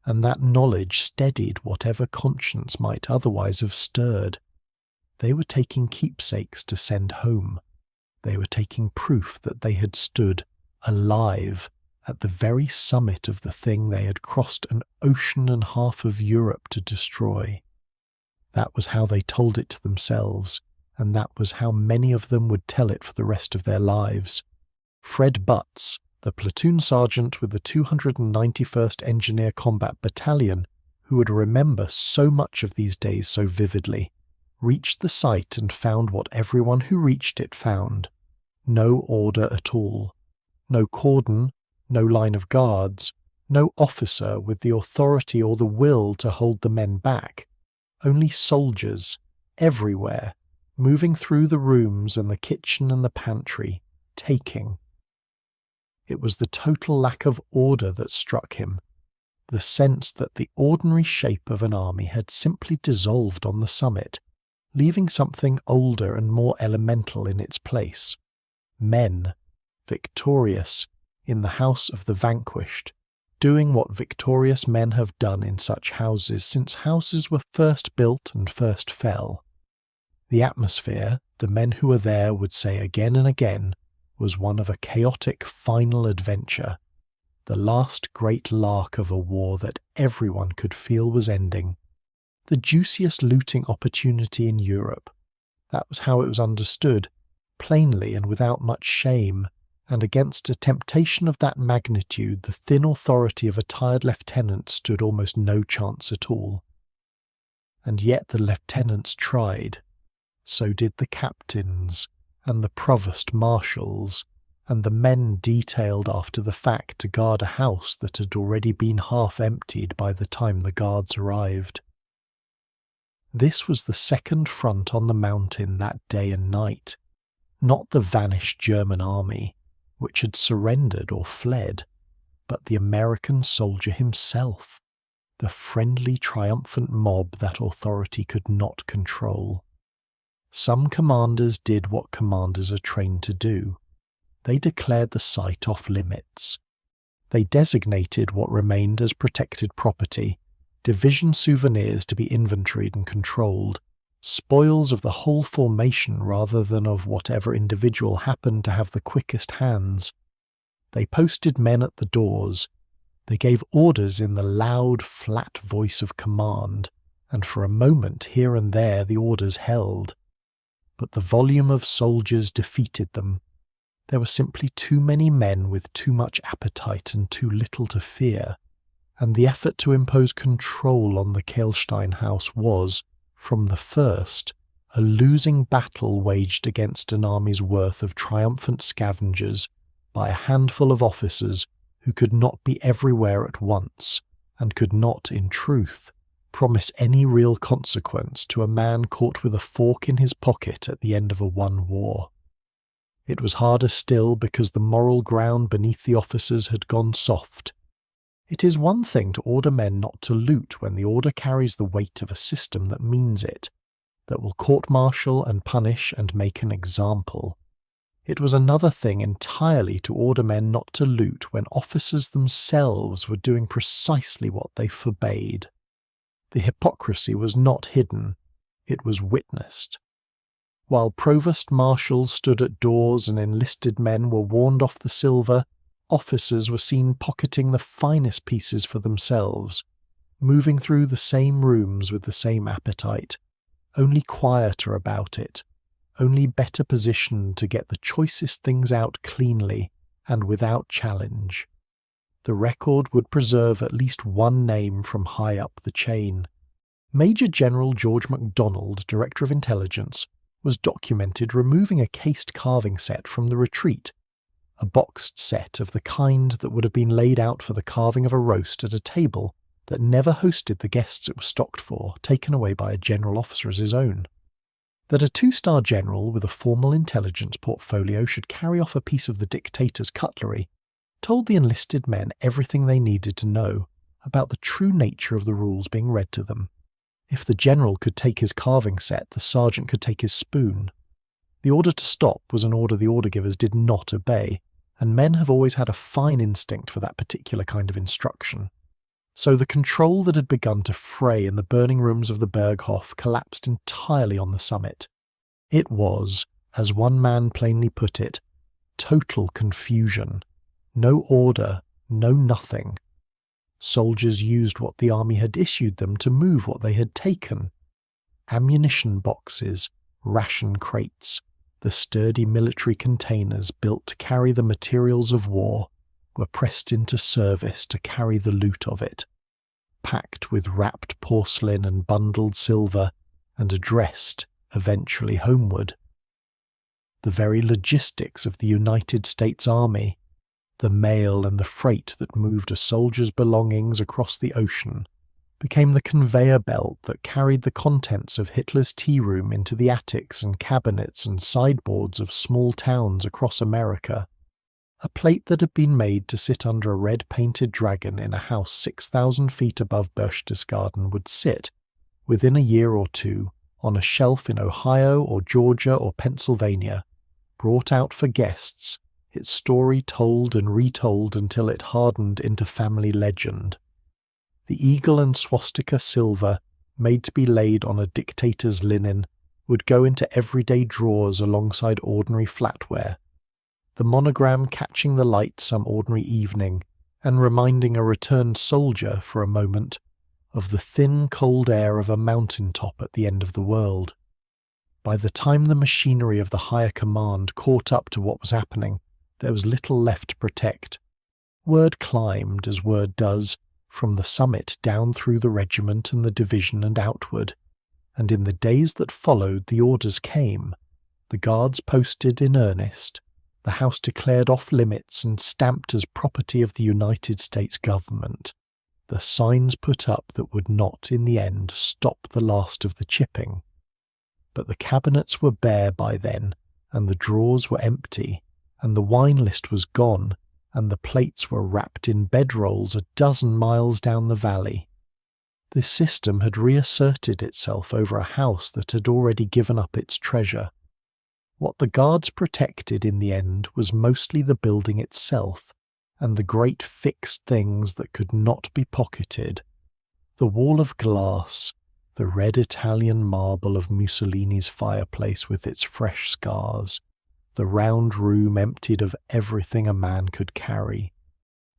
Speaker 1: and that knowledge steadied whatever conscience might otherwise have stirred. They were taking keepsakes to send home. They were taking proof that they had stood alive at the very summit of the thing they had crossed an ocean and half of Europe to destroy. That was how they told it to themselves, and that was how many of them would tell it for the rest of their lives. Fred Butts, the platoon sergeant with the 291st Engineer Combat Battalion, who would remember so much of these days so vividly, reached the site and found what everyone who reached it found. No order at all. No cordon, no line of guards, no officer with the authority or the will to hold the men back. Only soldiers, everywhere, moving through the rooms and the kitchen and the pantry, taking. It was the total lack of order that struck him, the sense that the ordinary shape of an army had simply dissolved on the summit, leaving something older and more elemental in its place. Men, victorious, in the house of the vanquished, doing what victorious men have done in such houses since houses were first built and first fell. The atmosphere, the men who were there would say again and again, was one of a chaotic final adventure, the last great lark of a war that everyone could feel was ending. The juiciest looting opportunity in Europe. That was how it was understood, plainly and without much shame, and against a temptation of that magnitude the thin authority of a tired lieutenant stood almost no chance at all. And yet the lieutenants tried. So did the captains, and the provost marshals, and the men detailed after the fact to guard a house that had already been half emptied by the time the guards arrived. This was the second front on the mountain that day and night, not the vanished German army, which had surrendered or fled, but the American soldier himself, the friendly, triumphant mob that authority could not control. Some commanders did what commanders are trained to do. They declared the site off limits. They designated what remained as protected property, division souvenirs to be inventoried and controlled, spoils of the whole formation rather than of whatever individual happened to have the quickest hands. They posted men at the doors. They gave orders in the loud, flat voice of command, and for a moment here and there the orders held. But the volume of soldiers defeated them. There were simply too many men with too much appetite and too little to fear, and the effort to impose control on the Kehlstein house was, from the first, a losing battle waged against an army's worth of triumphant scavengers by a handful of officers who could not be everywhere at once, and could not, in truth, promise any real consequence to a man caught with a fork in his pocket at the end of a won war. It was harder still because the moral ground beneath the officers had gone soft. It is one thing to order men not to loot when the order carries the weight of a system that means it, that will court-martial and punish and make an example. It was another thing entirely to order men not to loot when officers themselves were doing precisely what they forbade. The hypocrisy was not hidden, it was witnessed. While provost marshals stood at doors and enlisted men were warned off the silver, officers were seen pocketing the finest pieces for themselves, moving through the same rooms with the same appetite, only quieter about it, only better positioned to get the choicest things out cleanly and without challenge. The record would preserve at least one name from high up the chain. Major General George MacDonald, Director of Intelligence, was documented removing a cased carving set from the retreat, a boxed set of the kind that would have been laid out for the carving of a roast at a table that never hosted the guests it was stocked for, taken away by a general officer as his own. That a two-star general with a formal intelligence portfolio should carry off a piece of the dictator's cutlery told the enlisted men everything they needed to know about the true nature of the rules being read to them. If the general could take his carving set, the sergeant could take his spoon. The order to stop was an order the order-givers did not obey, and men have always had a fine instinct for that particular kind of instruction. So the control that had begun to fray in the burning rooms of the Berghof collapsed entirely on the summit. It was, as one man plainly put it, total confusion. No order, no nothing. Soldiers used what the army had issued them to move what they had taken. Ammunition boxes, ration crates, the sturdy military containers built to carry the materials of war were pressed into service to carry the loot of it, packed with wrapped porcelain and bundled silver, and addressed, eventually, homeward. The very logistics of the United States Army, the mail and the freight that moved a soldier's belongings across the ocean, became the conveyor belt that carried the contents of Hitler's tea room into the attics and cabinets and sideboards of small towns across America. A plate that had been made to sit under a red-painted dragon in a house 6,000 feet above Berchtesgaden would sit, within a year or two, on a shelf in Ohio or Georgia or Pennsylvania, brought out for guests, its story told and retold until it hardened into family legend. The eagle and swastika silver, made to be laid on a dictator's linen, would go into everyday drawers alongside ordinary flatware, the monogram catching the light some ordinary evening and reminding a returned soldier, for a moment, of the thin cold air of a mountain top at the end of the world. By the time the machinery of the higher command caught up to what was happening, there was little left to protect. Word climbed, as word does, from the summit down through the regiment and the division and outward, and in the days that followed the orders came, the guards posted in earnest, the house declared off limits and stamped as property of the United States government, the signs put up that would not, in the end, stop the last of the chipping. But the cabinets were bare by then, and the drawers were empty, and the wine list was gone, and the plates were wrapped in bedrolls a dozen miles down the valley. This system had reasserted itself over a house that had already given up its treasure. What the guards protected in the end was mostly the building itself, and the great fixed things that could not be pocketed. The wall of glass, the red Italian marble of Mussolini's fireplace with its fresh scars, the round room emptied of everything a man could carry.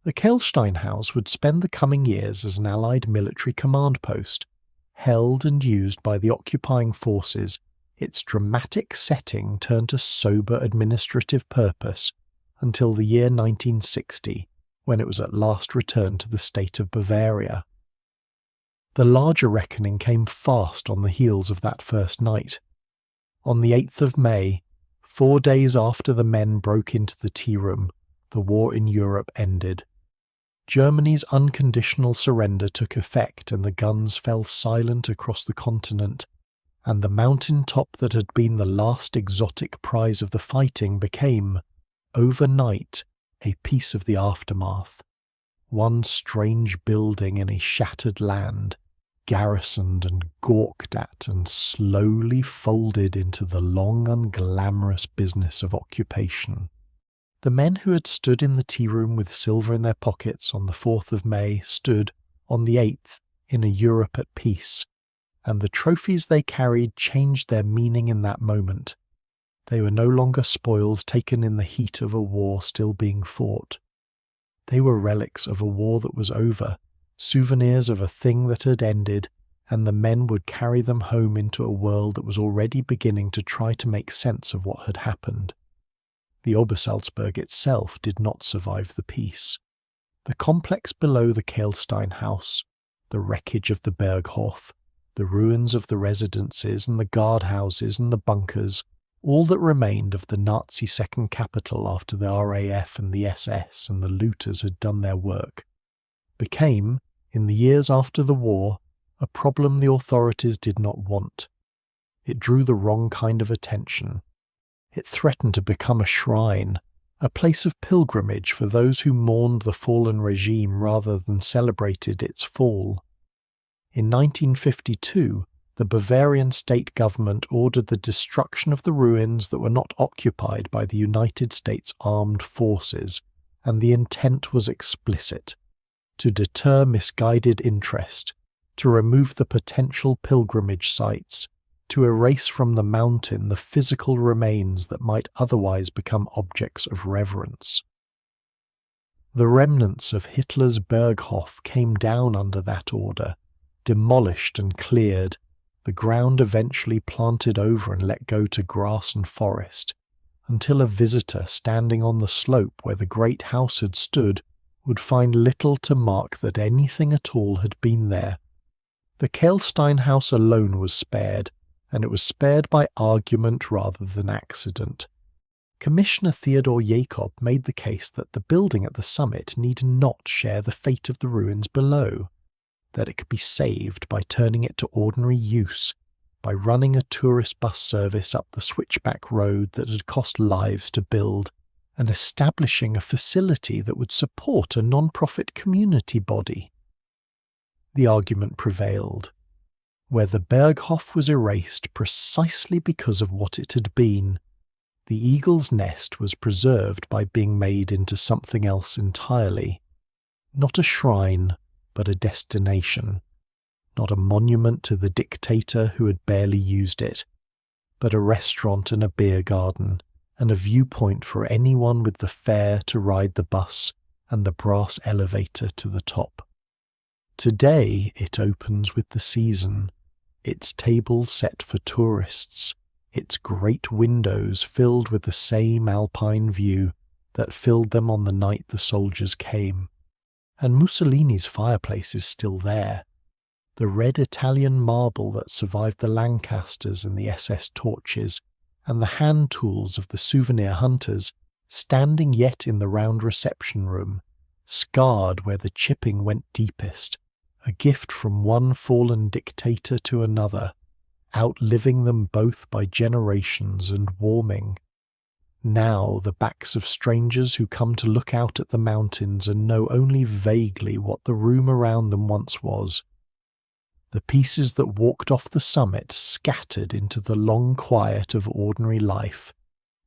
Speaker 1: The Kehlstein house would spend the coming years as an Allied military command post, held and used by the occupying forces, its dramatic setting turned to sober administrative purpose until the year 1960, when it was at last returned to the state of Bavaria. The larger reckoning came fast on the heels of that first night. On the 8th of May, 4 days after the men broke into the tea room, the war in Europe ended. Germany's unconditional surrender took effect and the guns fell silent across the continent, and the mountain top that had been the last exotic prize of the fighting became, overnight, a piece of the aftermath. One strange building in a shattered land, garrisoned and gawked at and slowly folded into the long unglamorous business of occupation. The men who had stood in the tea room with silver in their pockets on the 4th of May stood, on the 8th, in a Europe at peace, and the trophies they carried changed their meaning in that moment. They were no longer spoils taken in the heat of a war still being fought. They were relics of a war that was over, souvenirs of a thing that had ended, and the men would carry them home into a world that was already beginning to try to make sense of what had happened. The Obersalzberg itself did not survive the peace. The complex below the Kehlstein house, the wreckage of the Berghof, the ruins of the residences and the guardhouses and the bunkers, all that remained of the Nazi second capital after the RAF and the SS and the looters had done their work, became, in the years after the war, a problem the authorities did not want. It drew the wrong kind of attention. It threatened to become a shrine, a place of pilgrimage for those who mourned the fallen regime rather than celebrated its fall. In 1952, the Bavarian state government ordered the destruction of the ruins that were not occupied by the United States Armed Forces, and the intent was explicit: to deter misguided interest, to remove the potential pilgrimage sites, to erase from the mountain the physical remains that might otherwise become objects of reverence. The remnants of Hitler's Berghof came down under that order, demolished and cleared, the ground eventually planted over and let go to grass and forest, until a visitor standing on the slope where the great house had stood would find little to mark that anything at all had been there. The Kehlstein house alone was spared, and it was spared by argument rather than accident. Commissioner Theodor Jacob made the case that the building at the summit need not share the fate of the ruins below, that it could be saved by turning it to ordinary use, by running a tourist bus service up the switchback road that had cost lives to build, and establishing a facility that would support a non-profit community body. The argument prevailed. Where the Berghof was erased precisely because of what it had been, the eagle's nest was preserved by being made into something else entirely. Not a shrine, but a destination. Not a monument to the dictator who had barely used it, but a restaurant and a beer garden, and a viewpoint for anyone with the fare to ride the bus and the brass elevator to the top. Today it opens with the season, its tables set for tourists, its great windows filled with the same alpine view that filled them on the night the soldiers came. And Mussolini's fireplace is still there. The red Italian marble that survived the Lancasters and the SS torches, and the hand tools of the souvenir hunters, standing yet in the round reception room, scarred where the chipping went deepest, a gift from one fallen dictator to another, outliving them both by generations and warming. Now the backs of strangers who come to look out at the mountains and know only vaguely what the room around them once was. The pieces that walked off the summit scattered into the long quiet of ordinary life,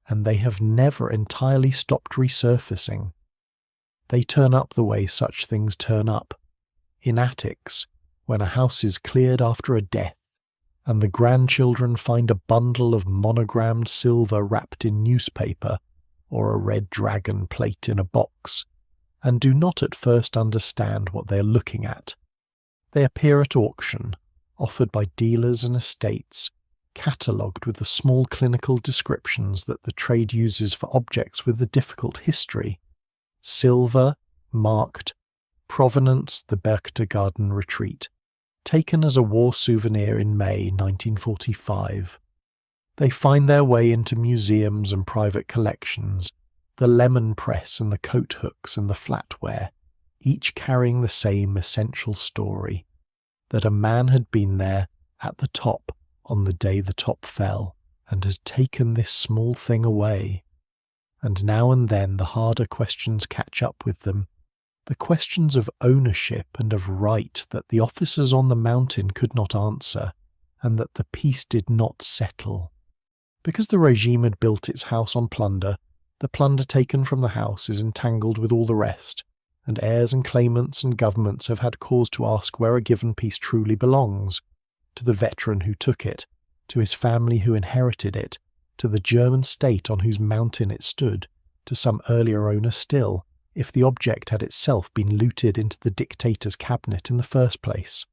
Speaker 1: and they have never entirely stopped resurfacing. They turn up the way such things turn up, in attics, when a house is cleared after a death, and the grandchildren find a bundle of monogrammed silver wrapped in newspaper, or a red dragon plate in a box, and do not at first understand what they are looking at. They appear at auction, offered by dealers and estates, catalogued with the small clinical descriptions that the trade uses for objects with a difficult history. Silver, marked, provenance the Berchtesgaden retreat, taken as a war souvenir in May 1945. They find their way into museums and private collections, the lemon press and the coat hooks and the flatware, each carrying the same essential story, that a man had been there at the top on the day the top fell and had taken this small thing away. And now and then the harder questions catch up with them, the questions of ownership and of right that the officers on the mountain could not answer, and that the peace did not settle. Because the regime had built its house on plunder, the plunder taken from the house is entangled with all the rest, and heirs and claimants and governments have had cause to ask where a given piece truly belongs, to the veteran who took it, to his family who inherited it, to the German state on whose mountain it stood, to some earlier owner still, if the object had itself been looted into the dictator's cabinet in the first place.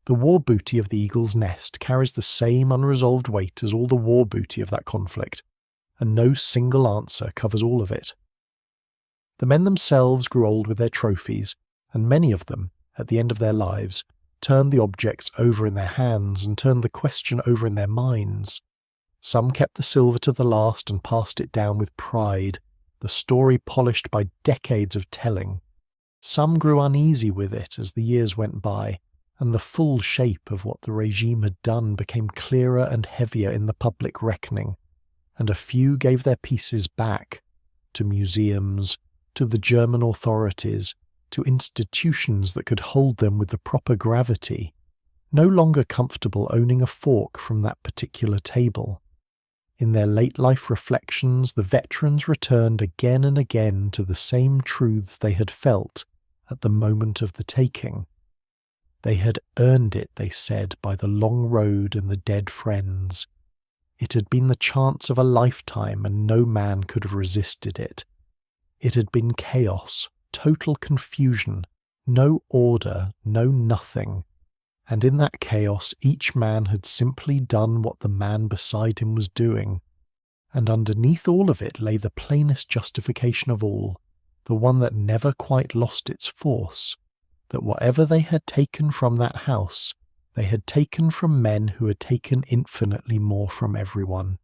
Speaker 1: The war booty of the eagle's nest carries the same unresolved weight as all the war booty of that conflict, and no single answer covers all of it. The men themselves grew old with their trophies, and many of them, at the end of their lives, turned the objects over in their hands and turned the question over in their minds. Some kept the silver to the last and passed it down with pride, the story polished by decades of telling. Some grew uneasy with it as the years went by, and the full shape of what the regime had done became clearer and heavier in the public reckoning, and a few gave their pieces back to museums, to the German authorities, to institutions that could hold them with the proper gravity, no longer comfortable owning a fork from that particular table. In their late-life reflections, the veterans returned again and again to the same truths they had felt at the moment of the taking. They had earned it, they said, by the long road and the dead friends. It had been the chance of a lifetime, and no man could have resisted it. It had been chaos, total confusion, no order, no nothing, and in that chaos each man had simply done what the man beside him was doing, and underneath all of it lay the plainest justification of all, the one that never quite lost its force, that whatever they had taken from that house, they had taken from men who had taken infinitely more from everyone.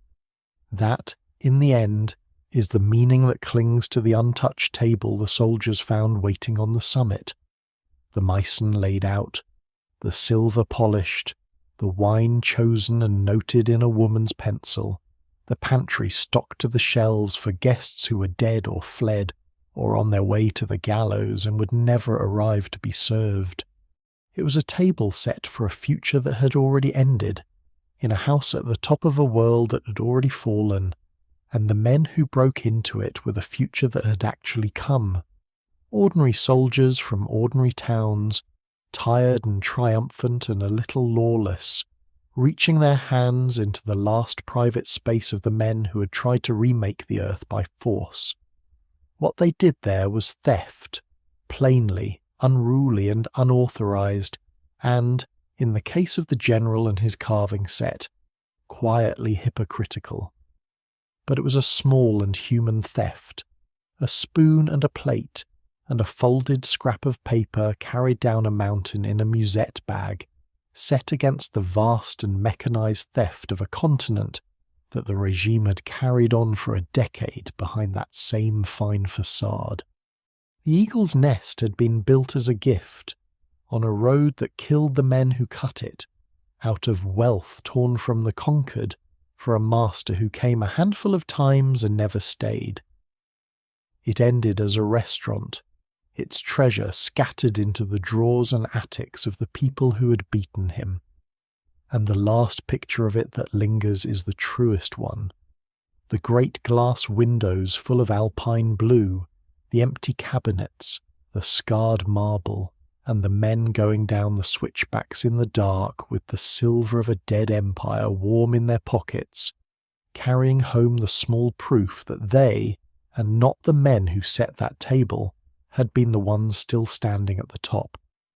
Speaker 1: That, in the end, is the meaning that clings to the untouched table the soldiers found waiting on the summit. The Meissen laid out, the silver polished, the wine chosen and noted in a woman's pencil, the pantry stocked to the shelves for guests who were dead or fled, or on their way to the gallows and would never arrive to be served. It was a table set for a future that had already ended, in a house at the top of a world that had already fallen, and the men who broke into it were the future that had actually come. Ordinary soldiers from ordinary towns, tired and triumphant and a little lawless, reaching their hands into the last private space of the men who had tried to remake the earth by force. What they did there was theft, plainly, unruly and unauthorized, and, in the case of the general and his carving set, quietly hypocritical. But it was a small and human theft, a spoon and a plate, and a folded scrap of paper carried down a mountain in a musette bag, set against the vast and mechanized theft of a continent that the regime had carried on for a decade behind that same fine facade. The eagle's nest had been built as a gift, on a road that killed the men who cut it, out of wealth torn from the conquered, for a master who came a handful of times and never stayed. It ended as a restaurant, its treasure scattered into the drawers and attics of the people who had beaten him. And the last picture of it that lingers is the truest one. The great glass windows full of alpine blue, the empty cabinets, the scarred marble, and the men going down the switchbacks in the dark with the silver of a dead empire warm in their pockets, carrying home the small proof that they, and not the men who set that table, had been the ones still standing at the top.